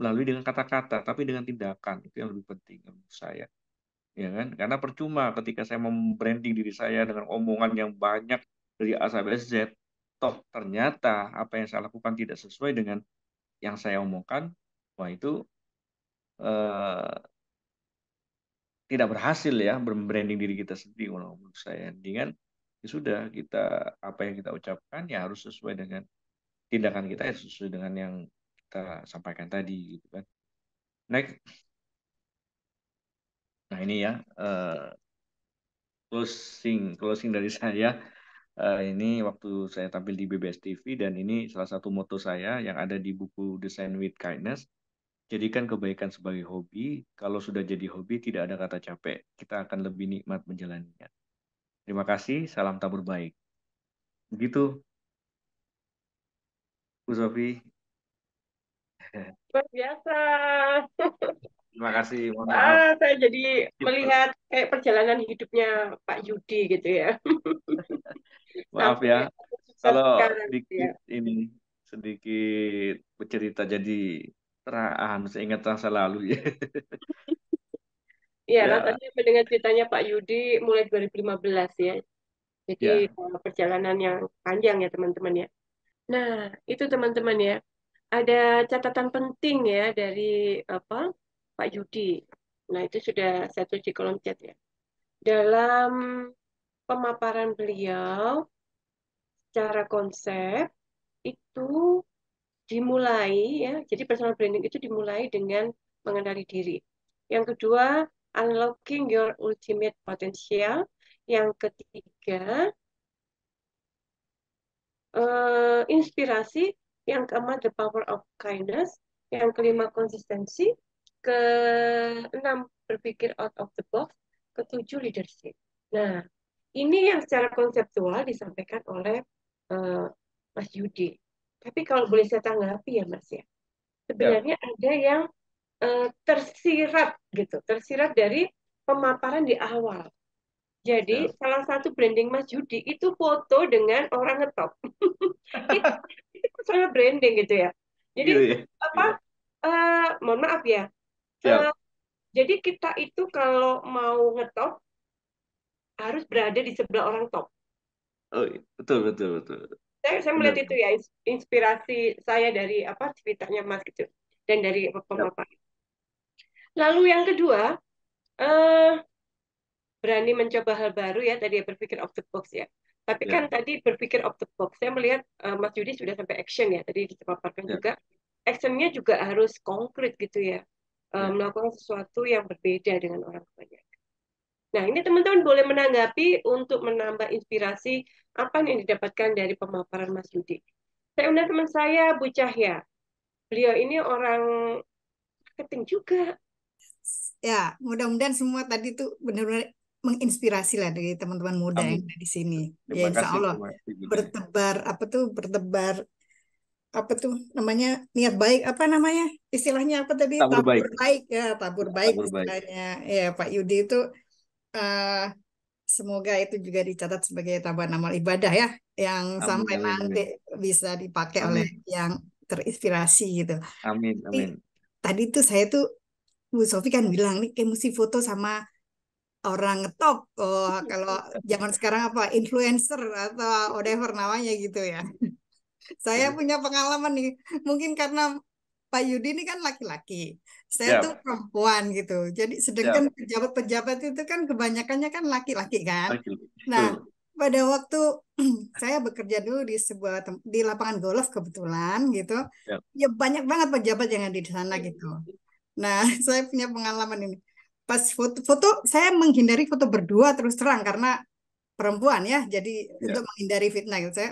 melalui dengan kata-kata, tapi dengan tindakan. Itu yang lebih penting menurut saya. Ya kan? Karena percuma ketika saya membranding diri saya dengan omongan yang banyak dari A sampai Z, toh ternyata apa yang saya lakukan tidak sesuai dengan yang saya omongkan, wah itu eh, tidak berhasil ya membranding diri kita sendiri kalau menurut saya. Dengan ya sudah kita apa yang kita ucapkan ya harus sesuai dengan tindakan kita ya sesuai dengan yang kita sampaikan tadi gitu kan. Next, nah ini ya closing dari saya. Ini waktu saya tampil di BBS TV dan ini salah satu moto saya yang ada di buku Design with Kindness. Jadikan kebaikan sebagai hobi. Kalau sudah jadi hobi, tidak ada kata capek. Kita akan lebih nikmat menjalaninya. Terima kasih. Salam tabur baik. Begitu, Bu Sofi. Luar biasa. Terima kasih. Mohon maaf. Wah, saya jadi Gitu. melihat kayak perjalanan hidupnya Pak Yudi gitu ya. Maaf Sampai ya. sukses Kalau sekarang gitu ya. dikit ini sedikit bercerita jadi teraan. Saya ingat masa lalu ya. Iya, Ya, rasanya mendengar ceritanya Pak Yudi mulai 2015 ya. Jadi ya, perjalanan yang panjang ya teman-teman ya. Nah, itu teman-teman ya. Ada catatan penting ya dari apa Pak Yudi. Nah, itu sudah saya tulis di kolom chat ya. Dalam pemaparan beliau secara konsep itu dimulai ya. Jadi personal branding itu dimulai dengan mengenali diri. Yang kedua, unlocking your ultimate potential. Yang ketiga, inspirasi. Yang keempat, the power of kindness. Yang kelima, konsistensi. Keenam, berpikir out of the box. Ketujuh, leadership. Nah, ini yang secara konseptual disampaikan oleh eh, Mas Yudi. Tapi kalau boleh saya tanggapi ya Mas ya, ya, sebenarnya ada yang tersirat gitu, tersirat dari pemaparan di awal. Jadi ya. salah satu branding Mas Yudi itu foto dengan orang ngetop. itu, itu personal branding gitu ya. Jadi Gitu ya. apa? Iya. Mohon maaf ya. eh, Siap. Jadi kita itu kalau mau ngetop harus berada di sebelah orang top. Oh, iya. Betul, betul, betul. Saya Benar. melihat itu ya inspirasi saya dari apa ceritanya Mas gitu dan dari Ya, pemaparan. Lalu yang kedua, eh, berani mencoba hal baru ya tadi ya, berpikir out the box ya. Tapi kan ya, tadi berpikir out the box, saya melihat Mas Yudi sudah sampai action ya tadi dipaparkan ya, juga. Actionnya juga harus konkret gitu ya. ya. Melakukan sesuatu yang berbeda dengan orang banyak. Nah, ini teman-teman boleh menanggapi untuk menambah inspirasi apa yang didapatkan dari pemaparan Mas Yudi. Saya undang teman saya, Bu Cahya. Beliau ini orang marketing juga. Ya, mudah-mudahan semua tadi tuh benar-benar menginspirasi lah dari teman-teman muda yang Amin. ada di sini. Ya, Terima insya kasih, Allah terima kasih Bunda. bertebar apa tuh bertebar apa tuh namanya niat baik apa namanya istilahnya apa tadi Tabur tabur baik. baik ya tabur Ya, baik tabur baik. istilahnya ya Pak Yudi itu eh, semoga itu juga dicatat sebagai tambahan amal ibadah ya yang Amin, sampai amin, nanti amin. bisa dipakai oleh Amin, yang terinspirasi gitu. amin, Tapi amin. tadi tuh saya tuh Bu Sofi kan bilang nih kayak mesti foto sama orang ngetop. Oh, kalau zaman sekarang apa influencer atau whatever namanya gitu ya. Saya punya pengalaman nih. Mungkin karena Pak Yudi ini kan laki-laki. Saya tuh Siap, perempuan gitu. Jadi sedangkan siap. pejabat-pejabat itu kan kebanyakannya kan laki-laki kan. Oke, Nah, betul. pada waktu saya bekerja dulu di sebuah di lapangan golf kebetulan gitu. Siap. Ya banyak banget pejabat yang ada di sana gitu. Nah, saya punya pengalaman ini. Pas foto-foto, saya menghindari foto berdua terus terang karena perempuan ya. Jadi untuk Siap, menghindari fitnah gitu, saya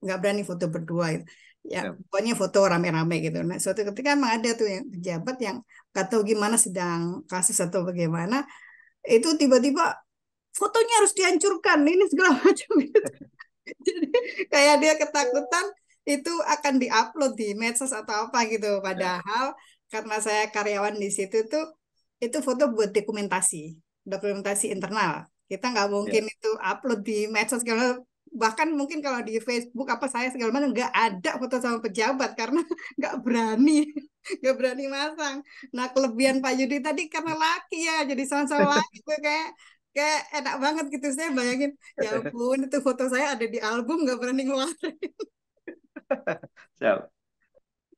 nggak berani foto berdua gitu. Ya, siap. pokoknya foto rame-rame gitu. Nah, suatu ketika emang ada tuh yang pejabat yang nggak tahu gimana sedang kasus atau bagaimana, itu tiba-tiba fotonya harus dihancurkan, ini segala macam gitu. Jadi kayak dia ketakutan itu akan diupload di medsos atau apa gitu. Ya, Padahal karena saya karyawan di situ tuh itu foto buat dokumentasi, dokumentasi internal. Kita nggak ya. mungkin itu upload di medsos kalau bahkan mungkin kalau di Facebook apa saya segala macam nggak ada foto sama pejabat karena nggak berani nggak berani masang. Nah kelebihan Pak Yudi tadi karena laki ya jadi sama-sama laki tuh kayak kayak enak banget gitu saya bayangin ya ampun itu foto saya ada di album nggak berani ngeluarin Siap.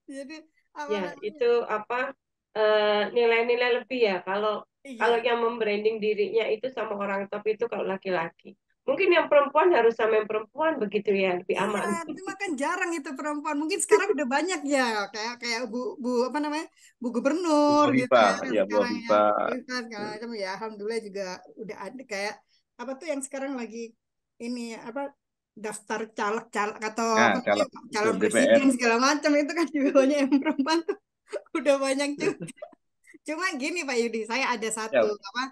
jadi apa Ya, namanya itu apa nilai-nilai lebih ya. Kalau kalau iya yang membranding dirinya itu sama orang top itu kalau laki-laki. Mungkin yang perempuan harus sama yang perempuan begitu ya, lebih iya aman. cuma kan jarang itu perempuan mungkin sekarang udah banyak ya kayak kayak bu bu apa namanya bu Bu gubernur gitu Kofifa, ya yang ya Bu sekarang ya Kofifa. Bu Kofifa segala macam ya alhamdulillah juga udah ada kayak apa tuh yang sekarang lagi ini apa daftar caleg-caleg atau Nah, apa kalau namanya betul calon DPR. presiden segala macam itu kan juga banyak yang perempuan tuh udah banyak juga cuma gini Pak Yudi saya ada satu Siap. apa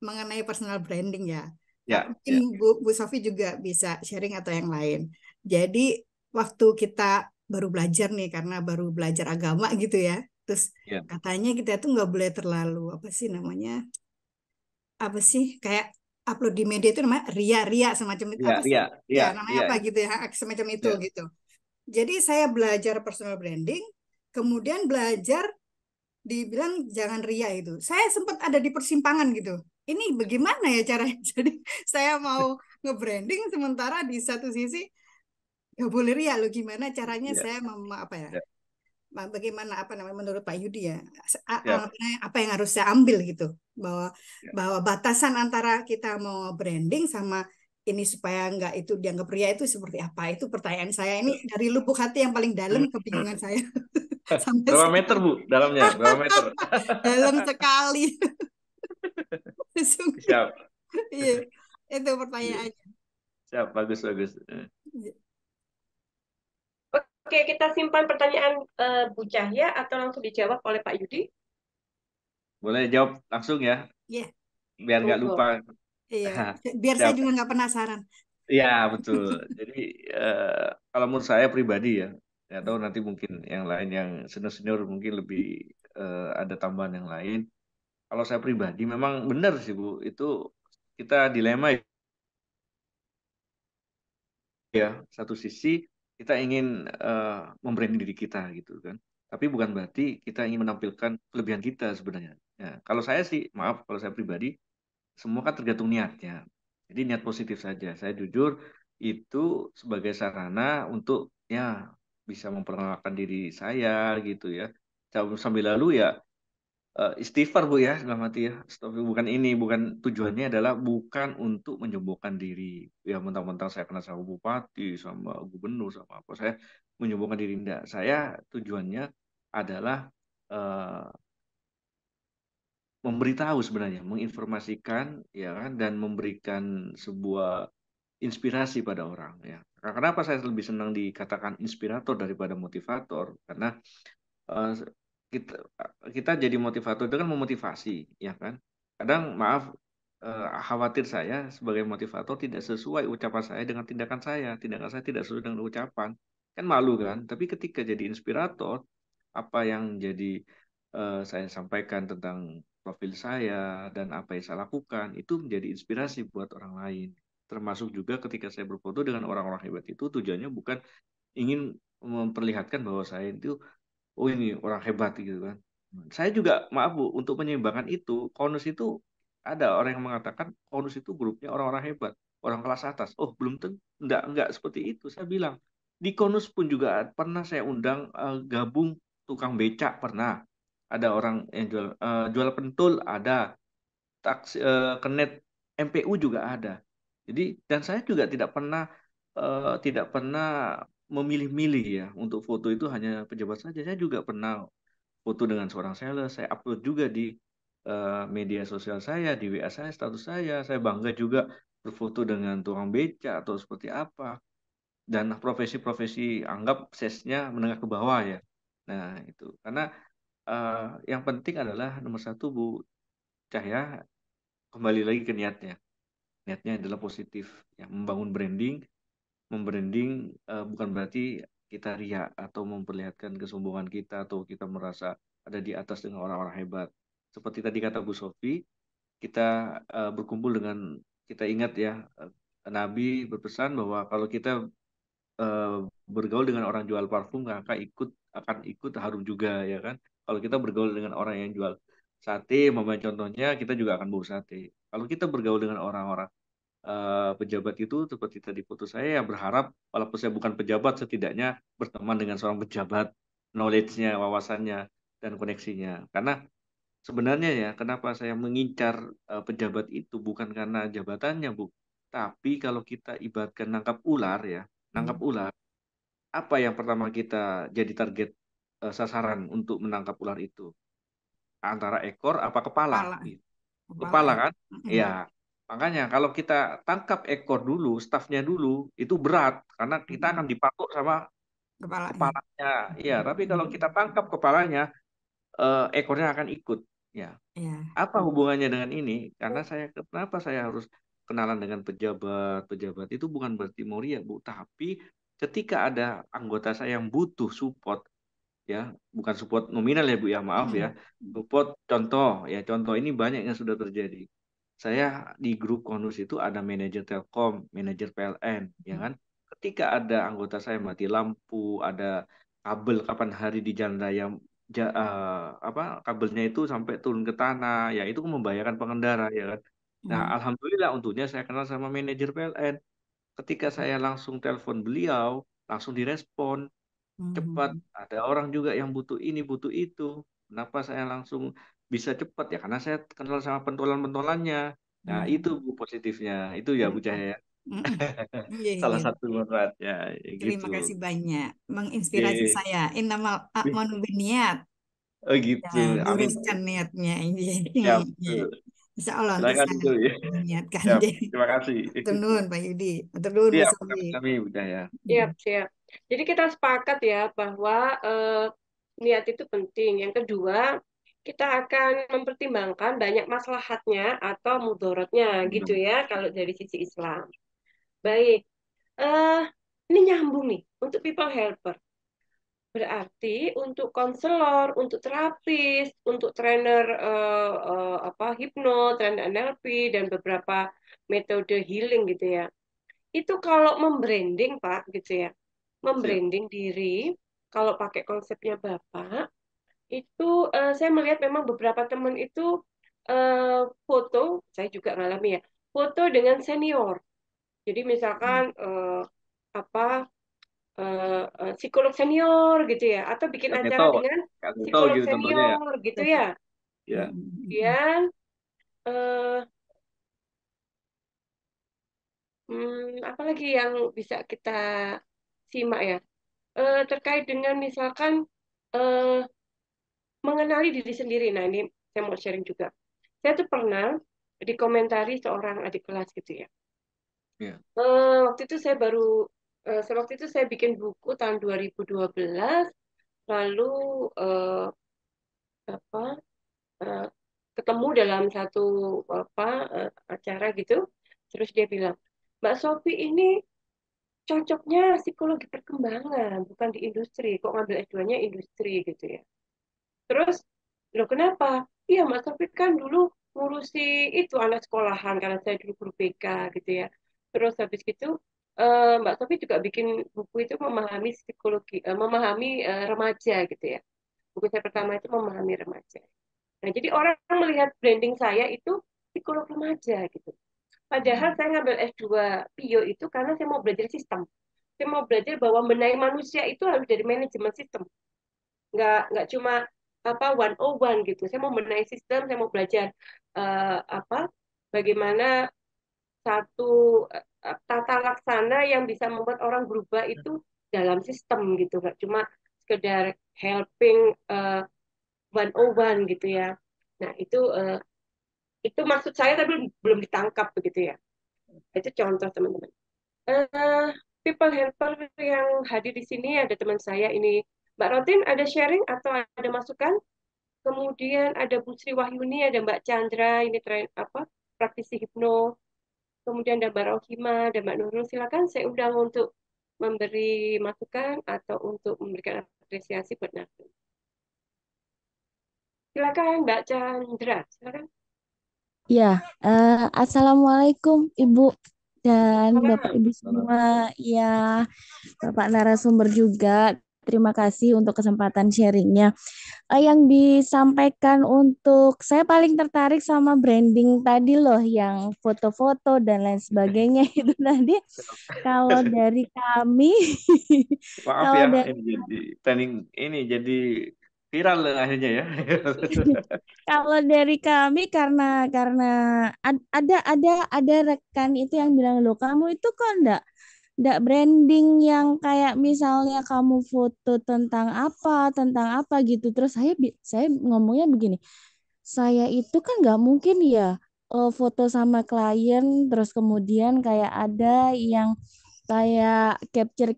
mengenai personal branding ya. Ya, Mungkin ya, Bu Sofi juga bisa sharing atau yang lain. Jadi waktu kita baru belajar nih karena baru belajar agama gitu ya. Terus ya, katanya kita tuh nggak boleh terlalu apa sih namanya? Apa sih kayak upload di media itu namanya ria-ria semacam itu ya, apa sih? ya, Ya ya, namanya ya, apa gitu ya semacam itu ya. gitu. Jadi saya belajar personal branding, kemudian belajar dibilang jangan ria itu. Saya sempat ada di persimpangan gitu. Ini bagaimana ya caranya? Jadi saya mau nge-branding sementara di satu sisi nggak boleh ria loh. Gimana caranya Ya, saya apa ya? ya, Bagaimana apa namanya menurut Pak Yudi ya? siap. Apa yang harus saya ambil gitu? Bahwa Ya, bahwa batasan antara kita mau branding sama ini supaya nggak itu dianggap ria itu seperti apa? Itu pertanyaan saya ini ya. dari lubuk hati yang paling dalam kebingungan saya sampai Berapa meter, sekarang. Bu, dalamnya? Berapa meter? Dalam sekali. Sungguh. Siap. Iya, itu Iya, pertanyaannya. siap, bagus, bagus. Oke, kita simpan pertanyaan Bu Cahya atau langsung dijawab oleh Pak Yudi. Boleh jawab langsung ya, Iya, biar nggak lupa. Monggo. iya. Biar saya Siap. juga nggak penasaran. Ya, betul. Jadi, kalau menurut saya pribadi ya, ya tahu nanti mungkin yang lain yang senior-senior mungkin lebih ada tambahan yang lain. Kalau saya pribadi memang benar sih Bu, itu kita dilema ya. Satu sisi kita ingin membranding diri kita gitu kan. Tapi bukan berarti kita ingin menampilkan kelebihan kita sebenarnya. Ya, kalau saya sih, maaf, kalau saya pribadi, semua kan tergantung niatnya. Jadi niat positif saja. Saya jujur itu sebagai sarana untuk ya bisa memperkenalkan diri saya gitu ya. Sambil lalu ya istighfar Bu ya dalam hati ya. Bukan ini, bukan tujuannya adalah bukan untuk menyombongkan diri. Ya mentang-mentang saya kenal sama bupati, sama gubernur, sama apa. Saya menyombongkan diri enggak. Saya tujuannya adalah eh, memberitahu sebenarnya, menginformasikan ya kan dan memberikan sebuah inspirasi pada orang ya. Kenapa saya lebih senang dikatakan inspirator daripada motivator? Karena eh, kita kita jadi motivator itu kan memotivasi ya kan. Kadang maaf khawatir saya sebagai motivator tidak sesuai ucapan saya dengan tindakan saya tidak sesuai dengan ucapan. Kan malu kan? Tapi ketika jadi inspirator, apa yang jadi saya sampaikan tentang profil saya dan apa yang saya lakukan itu menjadi inspirasi buat orang lain. Termasuk juga ketika saya berfoto dengan orang-orang hebat itu tujuannya bukan ingin memperlihatkan bahwa saya itu oh ini orang hebat gitu kan. Saya juga maaf Bu, untuk menyeimbangkan itu, Konus itu ada orang yang mengatakan Konus itu grupnya orang-orang hebat, orang kelas atas. Oh, belum tentu, enggak seperti itu. Saya bilang di Konus pun juga pernah saya undang gabung tukang becak pernah. Ada orang yang jual pentul ada, Kenet MPU juga ada. Jadi dan saya juga tidak pernah memilih-milih ya untuk foto itu hanya pejabat saja. Saya juga pernah foto dengan seorang sales, saya upload juga di media sosial saya, di WA saya, status saya. Saya bangga juga berfoto dengan tukang beca atau seperti apa. Dan profesi-profesi anggap sesnya menengah ke bawah ya. Nah itu karena yang penting adalah nomor satu Bu Cahya kembali lagi ke niatnya. Niatnya adalah positif, ya membangun branding. Membranding bukan berarti kita riak atau memperlihatkan kesombongan kita atau kita merasa ada di atas dengan orang-orang hebat. Seperti tadi kata Bu Sofi, kita berkumpul dengan kita ingat ya Nabi berpesan bahwa kalau kita eh, bergaul dengan orang jual parfum maka akan ikut harum juga ya kan. Kalau kita bergaul dengan orang yang jual sate, mama contohnya kita juga akan bau sate. Kalau kita bergaul dengan orang-orang pejabat itu seperti tadi foto saya ya berharap walaupun saya bukan pejabat setidaknya berteman dengan seorang pejabat knowledge-nya, wawasannya dan koneksinya. Karena sebenarnya ya kenapa saya mengincar pejabat itu bukan karena jabatannya, Bu. Tapi kalau kita ibaratkan nangkap ular ya, nangkap Hmm. ular, apa yang pertama kita jadi target sasaran untuk menangkap ular itu? Antara ekor apa kepala? Kepala, Gitu. kepala Kepala ya. kan? Mm-mm. Ya, makanya kalau kita tangkap ekor dulu, stafnya dulu, itu berat karena kita akan Mm-mm. dipatok sama Kepalanya. kepalanya. Iya, tapi kalau Mm-mm. kita tangkap kepalanya, ekornya akan ikut. Ya, Ya. apa hubungannya dengan ini? Karena kenapa saya harus kenalan dengan pejabat? Pejabat itu bukan berarti mau ria, Bu, tapi ketika ada anggota saya yang butuh support, ya bukan support nominal ya Bu ya maaf ya Mm-mm. support contoh ya contoh ini banyak yang sudah terjadi saya di grup Konus itu ada manajer Telkom manajer PLN ya kan ketika ada anggota saya mati lampu ada kabel kapan hari di jalan raya apa kabelnya itu sampai turun ke tanah ya itu membahayakan pengendara ya kan nah Mm. alhamdulillah untungnya saya kenal sama manajer PLN ketika saya langsung telepon beliau langsung direspon cepat. Mm. Ada orang juga yang butuh ini, butuh itu. Kenapa saya langsung bisa cepat ya? Karena saya kenal sama pentolan-pentolannya. Nah, itu Mm. Bu positifnya. Itu ya Bu Mm. Cahaya. Mm-mm. Iya, Salah iya. satu manfaatnya ya Terima gitu. kasih banyak menginspirasi Oke. saya. Innamal a'malu binniat. Oh Ya, gitu. Amin. luruskan niatnya. Iya. Siap. Iya. Insya Allah nanti Silakan saya itu ya. niatkan Siap. deh. Terima kasih. Atur nuhun Pak Yudi. Atur nuhun Bu Siap. Sofi. Kami Bu Cahaya. Siap, Mm. siap. Jadi kita sepakat ya bahwa niat itu penting. Yang kedua, kita akan mempertimbangkan banyak maslahatnya atau mudaratnya gitu Hmm. ya kalau dari sisi Islam. Baik, eh ini nyambung nih untuk people helper. Berarti untuk konselor, untuk terapis, untuk trainer apa hipno, trainer NLP dan beberapa metode healing gitu ya. Itu kalau membranding Pak gitu ya. Siap. Membranding diri kalau pakai konsepnya Bapak, itu saya melihat memang beberapa teman itu foto, saya juga ngalami ya, foto dengan senior. Jadi misalkan apa psikolog senior gitu ya, atau bikin Kak Neto, acara dengan Kak Neto psikolog gitu contohnya ya. senior gitu ya. Ya. Kemudian eh, apa lagi yang bisa kita simak ya? Terkait dengan misalkan eh, mengenali diri sendiri. Nah ini saya mau sharing juga. Saya tuh pernah dikomentari seorang adik kelas gitu ya. Ya. Waktu itu saya baru, waktu itu saya bikin buku tahun 2012, lalu eh, apa eh, ketemu dalam satu apa acara gitu, terus dia bilang, Mbak Sofi ini cocoknya psikologi perkembangan, bukan di industri, kok ngambil S2-nya industri gitu ya. Terus, loh kenapa? Iya, Mbak Sofi kan dulu ngurusi itu anak sekolahan, karena saya dulu guru BK gitu ya. Terus habis gitu, Mbak Sofi juga bikin buku itu memahami psikologi, memahami remaja gitu ya. Buku saya pertama itu memahami remaja. Nah, jadi orang melihat branding saya itu psikolog remaja gitu. Padahal saya ngambil S2 PIO itu karena saya mau belajar sistem. Saya mau belajar bahwa benahi manusia itu harus dari manajemen sistem. Nggak cuma apa 101 gitu. Saya mau benahi sistem, saya mau belajar apa bagaimana satu tata laksana yang bisa membuat orang berubah itu dalam sistem gitu. Nggak cuma sekedar helping 101 gitu ya. Nah, itu maksud saya tapi belum ditangkap begitu ya. Itu contoh teman-teman. Eh, People helper yang hadir di sini ada teman saya ini. Mbak Rotin ada sharing atau ada masukan? Kemudian ada Bu Sri Wahyuni, ada Mbak Chandra, ini praktisi hipno. Kemudian ada Mbak Rohima, ada Mbak Nurul. Silakan saya undang untuk memberi masukan atau untuk memberikan apresiasi buat Nafi. Silakan Mbak Chandra, silakan. Ya, Assalamualaikum Ibu dan Bapak Salam. Ibu semua. Ya, Bapak narasumber juga. Terima kasih untuk kesempatan sharingnya. Yang disampaikan untuk saya paling tertarik sama branding tadi loh, yang foto-foto dan lain sebagainya itu tadi. Kalau dari kami, Maaf kalau ya, dari ini jadi trending, ini jadi viral akhirnya ya. Kalau dari kami karena ada rekan itu yang bilang loh kamu itu kok enggak branding yang kayak misalnya kamu foto tentang apa gitu. Terus saya ngomongnya begini, saya itu kan nggak mungkin ya foto sama klien terus kemudian kayak ada yang kayak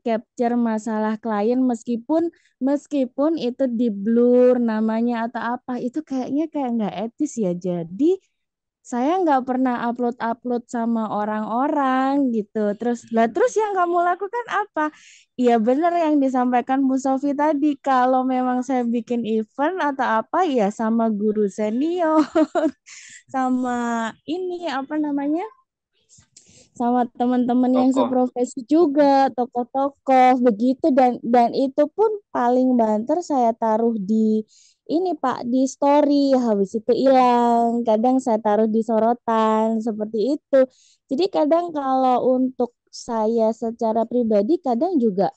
capture masalah klien meskipun meskipun itu di blur namanya atau apa itu kayaknya kayak nggak etis ya. Jadi saya nggak pernah upload sama orang-orang gitu. Terus yang kamu lakukan apa? Iya benar yang disampaikan Bu Sofi tadi. Kalau memang saya bikin event atau apa ya sama guru senior, sama ini apa namanya? Sama teman-teman yang Tokoh. seprofesi juga, tokoh-tokoh begitu dan itu pun paling banter saya taruh di ini Pak di story habis itu hilang. Kadang saya taruh di sorotan seperti itu. Jadi kadang kalau untuk saya secara pribadi kadang juga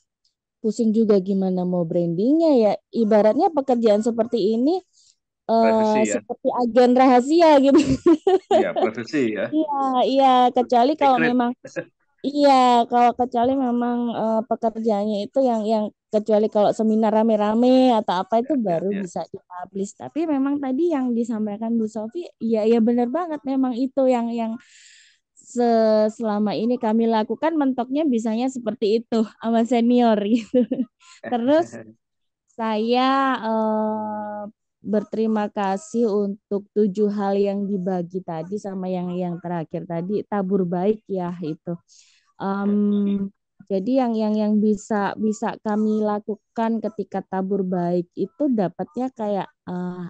pusing juga gimana mau brandingnya ya. Ibaratnya pekerjaan seperti ini Privacy ya. seperti agen rahasia gitu. Iya, privacy ya. Iya, iya, kecuali kalau Secret. memang iya, kalau kecuali memang pekerjaannya itu yang kecuali kalau seminar rame-rame atau apa itu Ya, ya, baru ya. bisa dipublish. Tapi memang tadi yang disampaikan Bu Sofi, iya iya benar banget memang itu yang selama ini kami lakukan mentoknya bisanya seperti itu sama senior gitu. Terus saya berterima kasih untuk 7 hal yang dibagi tadi sama yang terakhir tadi tabur baik ya itu. Em, jadi yang bisa bisa kami lakukan ketika tabur baik itu dapatnya kayak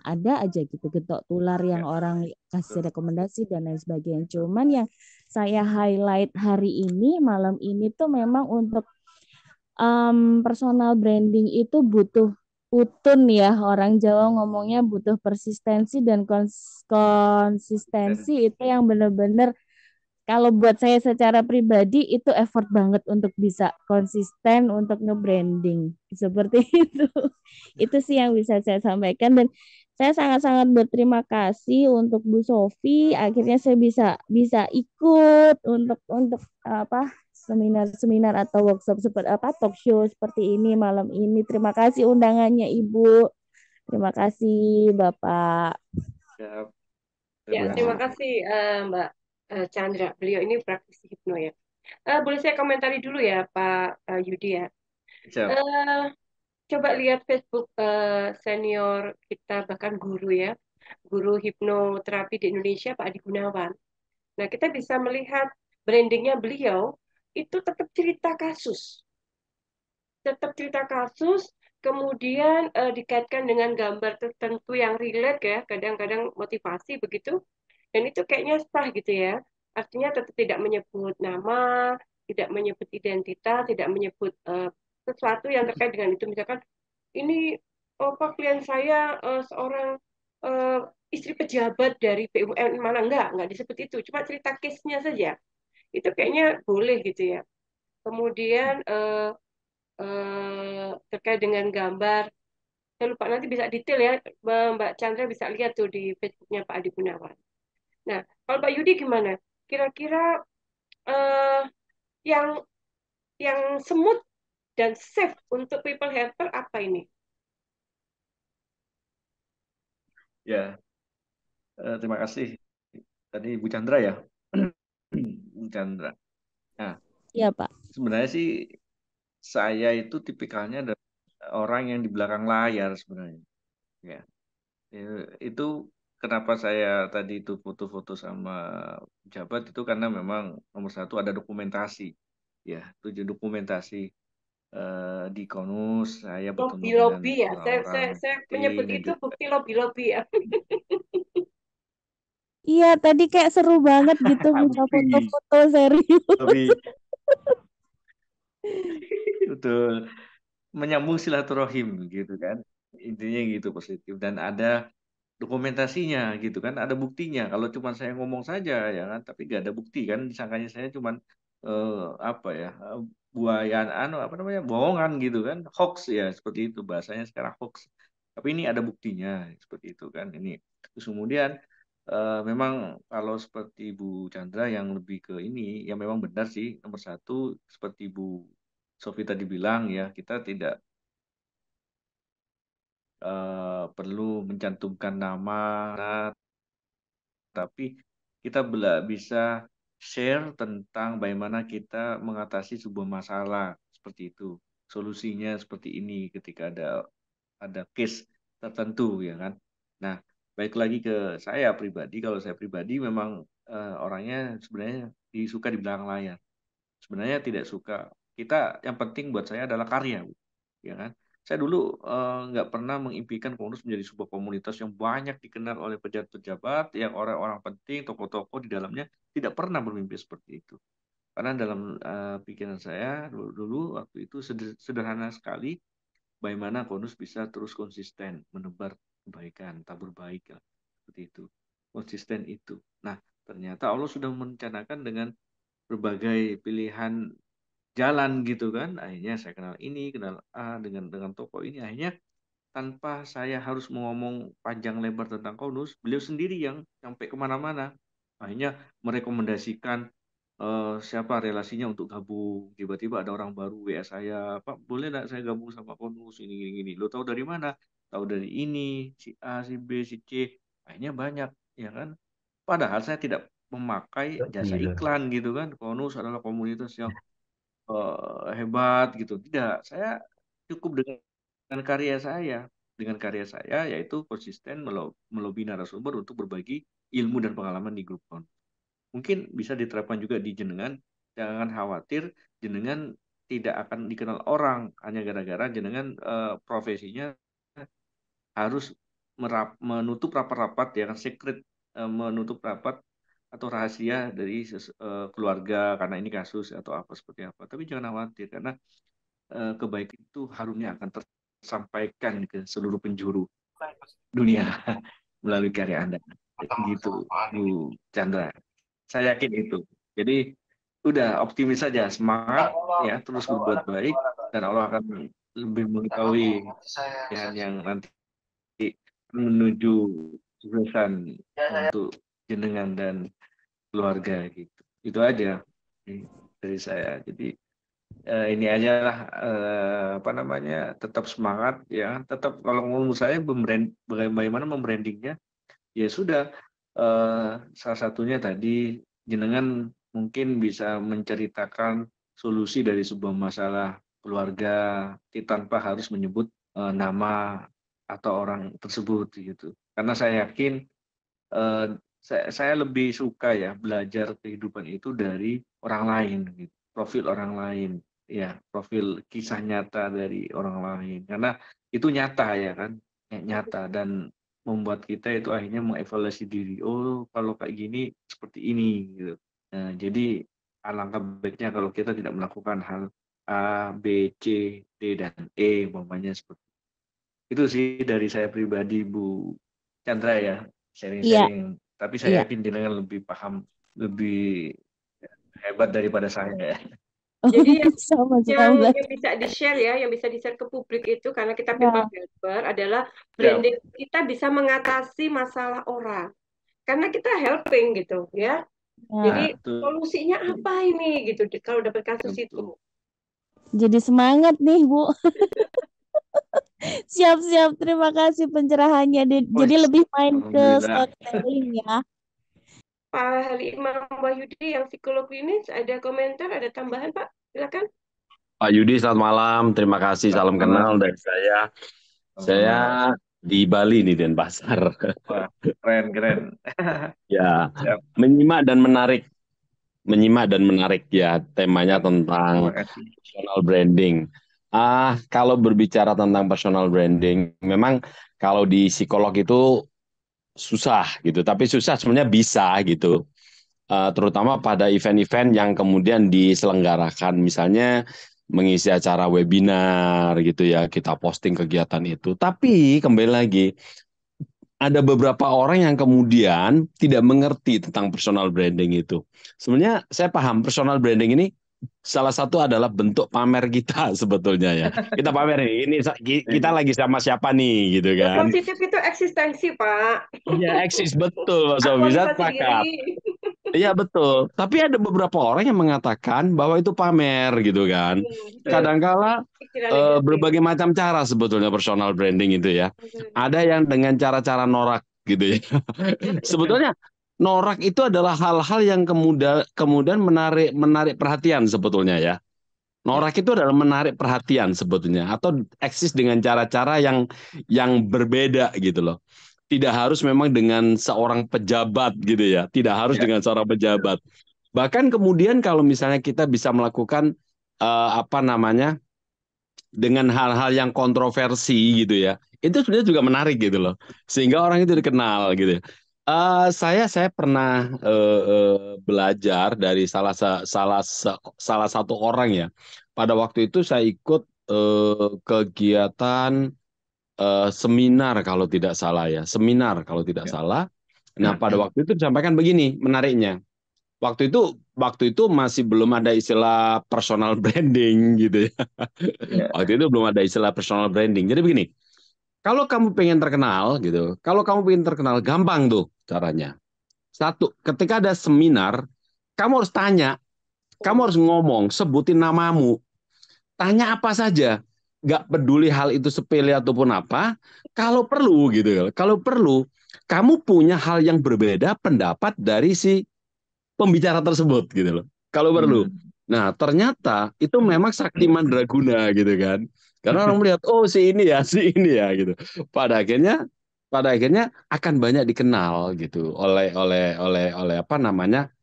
ada aja gitu getok tular yang Ya, orang kasih betul. rekomendasi dan lain sebagainya. Cuman yang saya highlight hari ini malam ini tuh memang untuk personal branding itu butuh utun ya, orang Jawa ngomongnya butuh persistensi dan konsistensi Dan itu yang benar-benar kalau buat saya secara pribadi itu effort banget untuk bisa konsisten untuk nge-branding seperti itu. Itu sih yang bisa saya sampaikan dan saya sangat-sangat berterima kasih untuk Bu Sofi. Akhirnya saya bisa bisa ikut untuk apa seminar-seminar atau workshop seperti apa talk show seperti ini malam ini. Terima kasih undangannya Ibu. Terima kasih Bapak. ya, Ya, terima terima kasih. kasih Mbak Chandra. Beliau ini praktisi hipno ya. Boleh saya komentari dulu ya Pak Yudi ya. Siap. Eh, Coba lihat Facebook senior kita bahkan guru ya, guru hipnoterapi di Indonesia Pak Adi Gunawan. Nah, kita bisa melihat brandingnya beliau itu tetap cerita kasus, kemudian dikaitkan dengan gambar tertentu yang relate ya, kadang-kadang motivasi begitu, dan itu kayaknya sah gitu ya. Artinya tetap tidak menyebut nama, tidak menyebut identitas, tidak menyebut sesuatu yang terkait dengan itu. Misalkan ini apa klien saya seorang eh, istri pejabat dari BUMN mana enggak disebut itu, cuma cerita case-nya saja. Itu kayaknya boleh gitu ya. Kemudian terkait dengan gambar, saya lupa nanti bisa detail ya, Mbak Chandra bisa lihat tuh di Facebooknya Pak Adi Gunawan. Nah, kalau Pak Yudi gimana? Kira-kira eh, yang smooth dan safe untuk people helper apa ini? Ya, terima kasih. Tadi Bu Chandra ya. Bu Chandra. Nah, Ya, Pak. sebenarnya sih saya itu tipikalnya adalah orang yang di belakang layar sebenarnya. Ya, itu kenapa saya tadi itu foto-foto sama pejabat itu karena memang nomor satu ada dokumentasi. Ya, tujuh dokumentasi di Konus saya bertemu dengan Lobby-lobby ya. orang-orang Saya penting menyebut dan itu juga bukti lobby-lobby ya. Iya, tadi kayak seru banget gitu bisa bukti foto-foto serius. lebih betul menyambung silaturahim gitu kan, intinya gitu positif dan ada dokumentasinya gitu kan, ada buktinya. Kalau cuma saya ngomong saja ya kan tapi nggak ada bukti kan disangkanya saya cuma eh, apa ya buayan anu apa namanya bohongan gitu kan, hoax ya seperti itu bahasanya sekarang, hoax. Tapi ini ada buktinya seperti itu kan ini. Terus kemudian memang kalau seperti Bu Chandra yang lebih ke ini yang memang benar sih, nomor satu seperti Bu Sofi tadi bilang ya, kita tidak perlu mencantumkan nama, tapi kita bisa share tentang bagaimana kita mengatasi sebuah masalah seperti itu. Solusinya seperti ini ketika ada case tertentu ya kan. Nah, baik lagi ke saya pribadi, kalau saya pribadi memang orangnya sebenarnya suka di belakang layar. Sebenarnya tidak suka. Kita yang penting buat saya adalah karya, Bu. Ya kan? Saya dulu nggak pernah mengimpikan Konus menjadi sebuah komunitas yang banyak dikenal oleh pejabat-pejabat, yang orang-orang penting, tokoh-tokoh di dalamnya tidak pernah bermimpi seperti itu. Karena dalam pikiran saya dulu waktu itu sederhana sekali, bagaimana Konus bisa terus konsisten menebar kebaikan, tabur baik lah, seperti itu. Konsisten itu. Nah, ternyata Allah sudah merencanakan dengan berbagai pilihan jalan gitu kan, akhirnya saya kenal ini, kenal A dengan tokoh ini, akhirnya tanpa saya harus ngomong panjang lebar tentang Kaunus, beliau sendiri yang sampai kemana-mana, akhirnya merekomendasikan siapa relasinya untuk gabung. Tiba-tiba ada orang baru WA saya, Pak boleh nggak saya gabung sama Kaunus ini gini gini, lo tahu dari mana? Tahu dari ini si A si B si C, akhirnya banyak ya kan, padahal saya tidak memakai jasa Gila. iklan gitu kan. Kaunus adalah komunitas yang hebat gitu. Tidak, saya cukup dengan karya saya. Dengan karya saya yaitu konsisten melobi narasumber untuk berbagi ilmu dan pengalaman di grup kon. Mungkin bisa diterapkan juga di jenengan. Jangan khawatir, jenengan tidak akan dikenal orang hanya gara-gara jenengan profesinya harus menutup rapat-rapat yang secret, menutup rapat atau rahasia dari keluarga karena ini kasus atau apa seperti apa. Tapi jangan khawatir karena kebaikan itu harumnya akan tersampaikan ke seluruh penjuru dunia melalui karya Anda. Gitu, Bu Chandra. Saya yakin itu. Jadi udah optimis saja, semangat ya, terus berbuat baik dan Allah akan lebih mengetahui yang nanti menuju kesuksesan untuk jenengan dan keluarga gitu. Itu aja dari saya. Jadi ini aja lah tetap semangat ya, tetap kalau menurut saya bagaimana membrandingnya ya sudah salah satunya tadi jenengan mungkin bisa menceritakan solusi dari sebuah masalah keluarga tanpa harus menyebut nama atau orang tersebut gitu. Karena saya yakin saya lebih suka ya belajar kehidupan itu dari orang lain gitu. Profil orang lain ya, profil kisah nyata dari orang lain karena itu nyata ya kan, nyata dan membuat kita itu akhirnya mengevaluasi diri. Oh, kalau kayak gini seperti ini gitu. Nah, jadi alangkah baiknya kalau kita tidak melakukan hal A, B, C, D dan E umpamanya seperti itu sih dari saya pribadi Bu Chandra ya, Iya, sharing-sharing. Tapi saya iya. yakin jenengan lebih paham, lebih hebat daripada saya ya. Jadi yang Sama-sama. bisa di-share ya, yang bisa di-share ke publik itu karena kita people Ya, helper adalah Ya, branding kita bisa mengatasi masalah orang. Karena kita helping gitu ya. ya. Jadi betul. solusinya apa ini gitu kalau dapat kasus itu. Betul. Jadi semangat nih, Bu. Siap-siap. Terima kasih pencerahannya. Jadi Wih, lebih main ke alhamdulillah. storytelling ya. Pak Halimah Wahyudi yang psikolog klinis ada komentar, ada tambahan Pak? Silakan. Pak Yudi, selamat malam. Terima kasih. Salam Selamat kenal malam. dari saya. Selamat malam. Di Bali nih, Denpasar. Wah, keren. Ya, Siap. menyimak dan menarik. Menyimak dan menarik ya. Temanya Terima tentang kasih. personal branding. Kalau berbicara tentang personal branding, memang kalau di psikolog itu susah gitu. Tapi susah sebenarnya bisa gitu. Terutama pada event-event yang kemudian diselenggarakan, misalnya mengisi acara webinar gitu ya, kita posting kegiatan itu. Tapi kembali lagi, ada beberapa orang yang kemudian tidak mengerti tentang personal branding itu. Sebenarnya saya paham personal branding ini salah satu adalah bentuk pamer kita sebetulnya ya. Kita pamer ini kita lagi sama siapa nih gitu Yang kan. positif itu eksistensi Pak. Iya, eksis betul Mas Sobi, saya Aktualisasi sepakat. diri. Iya betul, tapi ada beberapa orang yang mengatakan bahwa itu pamer gitu kan. Betul. Kadangkala Pikiran negatif. berbagai macam cara sebetulnya personal branding itu ya. Ada yang dengan cara-cara norak gitu ya. Sebetulnya norak itu adalah hal-hal yang kemudian menarik perhatian sebetulnya ya. Norak itu adalah menarik perhatian sebetulnya atau eksis dengan cara-cara yang berbeda gitu loh. Tidak harus memang dengan seorang pejabat gitu ya. Tidak harus Ya. dengan seorang pejabat. Bahkan kemudian kalau misalnya kita bisa melakukan dengan hal-hal yang kontroversi gitu ya. Itu sebenarnya juga menarik gitu loh. Sehingga orang itu dikenal gitu. Saya pernah belajar dari salah satu orang ya. Pada waktu itu saya ikut kegiatan seminar kalau tidak salah ya, seminar kalau tidak Ya. salah. Nah, pada waktu itu disampaikan begini menariknya. Waktu itu masih belum ada istilah personal branding gitu ya. Ya. Waktu itu belum ada istilah personal branding. Jadi begini, kalau kamu pengen terkenal gitu, gampang tuh caranya. Satu, ketika ada seminar, kamu harus tanya, kamu harus ngomong, sebutin namamu. Tanya apa saja, nggak peduli hal itu sepele ataupun apa. Kalau perlu gitu, kalau perlu kamu punya hal yang berbeda pendapat dari si pembicara tersebut gitu loh. Kalau perlu. Nah ternyata itu memang sakti mandraguna gitu kan. Karena orang melihat oh si ini ya gitu. Pada akhirnya akan banyak dikenal gitu oleh apa namanya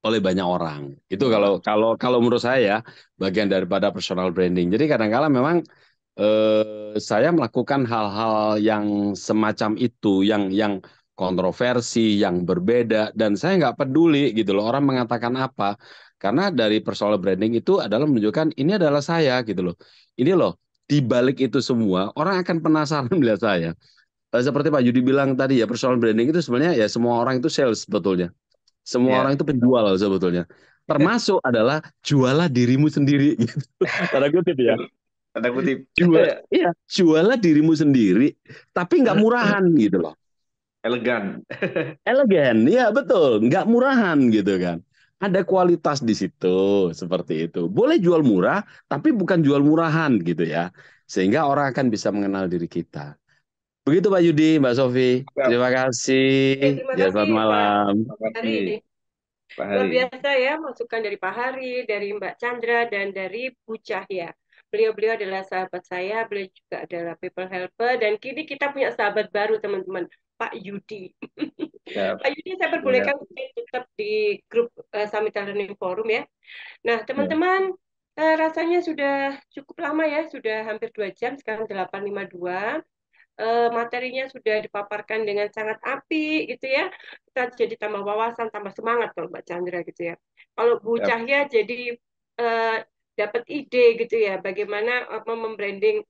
oleh banyak orang. Itu kalau menurut saya ya bagian daripada personal branding. Jadi kadang-kala memang saya melakukan hal-hal yang semacam itu yang kontroversi, yang berbeda, dan saya nggak peduli gitu loh orang mengatakan apa, karena dari personal branding itu adalah menunjukkan ini adalah saya gitu loh. Ini loh, di balik itu semua orang akan penasaran melihat saya. Seperti Pak Yudi bilang tadi ya, personal branding itu sebenarnya ya semua orang itu sales sebetulnya. Semua Ya, orang itu penjual sebetulnya. Termasuk adalah jualah dirimu sendiri gitu. Tanda kutip ya. tanda kutip. Iya, jualah dirimu sendiri, tapi nggak murahan gitu loh. Elegan. Elegan, ya betul, nggak murahan gitu kan. Ada kualitas di situ, seperti itu. Boleh jual murah, tapi bukan jual murahan gitu ya. Sehingga orang akan bisa mengenal diri kita. Begitu Pak Yudi, Mbak Sofi. Ya, Terima kasih. Terima Ya, kasih selamat Pak malam. terima kasih Hari. Pak Luar Hari. biasa ya masukan dari Pak Hari, dari Mbak Chandra, dan dari Bu Cahya. Beliau-beliau adalah sahabat saya, beliau juga adalah people helper, dan kini kita punya sahabat baru teman-teman, Pak Yudi. Ya, Pak Yudi saya ya, perbolehkan untuk tetap di grup Summit Learning Forum ya. Nah ya. teman-teman, rasanya sudah cukup lama ya, sudah hampir 2 jam, sekarang 8.52. Materinya sudah dipaparkan dengan sangat apik gitu ya. Kita jadi tambah wawasan, tambah semangat kalau Mbak Chandra gitu ya. Kalau Bu Ya. Cahya jadi dapat ide gitu ya, bagaimana membranding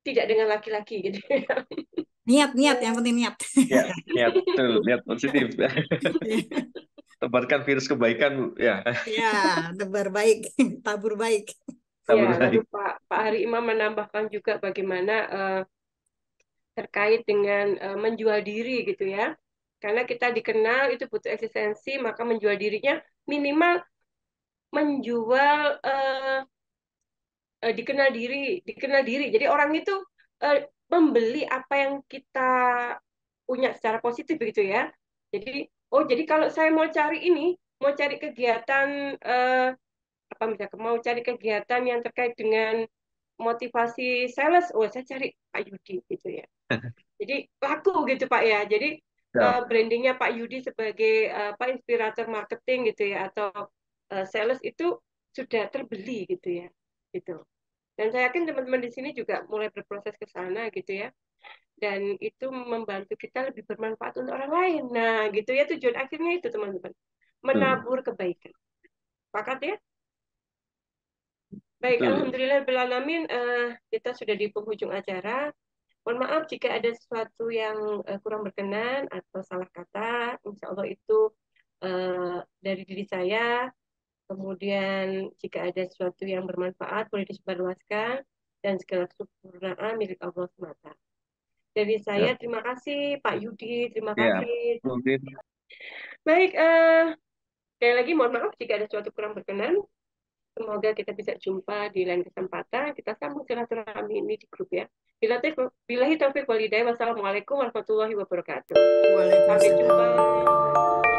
tidak dengan laki-laki gitu ya. Niat, yang penting niat. Ya, niat betul, niat positif. Tebarkan virus kebaikan, Bu. Ya, Ya, tebar baik, tabur baik. Ya, tabur lalu baik. Pak Hari Imam menambahkan juga bagaimana terkait dengan menjual diri gitu ya. Karena kita dikenal itu butuh eksistensi, maka menjual dirinya minimal menjual dikenal diri. Jadi orang itu membeli apa yang kita punya secara positif begitu ya. Jadi, oh jadi kalau saya mau cari ini, mau cari kegiatan apa misalnya mau cari kegiatan yang terkait dengan motivasi sales, oh saya cari Pak Yudi gitu ya. Jadi laku gitu Pak ya. Jadi Ya, brandingnya Pak Yudi sebagai apa inspirator marketing gitu ya atau sales itu sudah terbeli gitu ya. Gitu. Dan saya yakin teman-teman di sini juga mulai berproses ke sana gitu ya. Dan itu membantu kita lebih bermanfaat untuk orang lain. Nah, gitu ya tujuan akhirnya itu teman-teman. betul. Menabur kebaikan. Sepakat ya? Baik, Betul. Alhamdulillah Alamin, kita sudah di penghujung acara. Mohon maaf jika ada sesuatu yang kurang berkenan atau salah kata. Insya Allah itu dari diri saya. Kemudian jika ada sesuatu yang bermanfaat boleh disebarluaskan dan segala kesempurnaan milik Allah semata. Dari Ya, saya terima kasih Pak Yudi, terima ya. kasih. Mungkin Baik, sekali lagi mohon maaf jika ada sesuatu kurang berkenan. Semoga kita bisa jumpa di lain kesempatan. Kita sambung silaturahmi ini di grup ya. Billahi taufiq walhidayah. Wassalamualaikum warahmatullahi wabarakatuh. Sampai Waalaikumsalam. jumpa.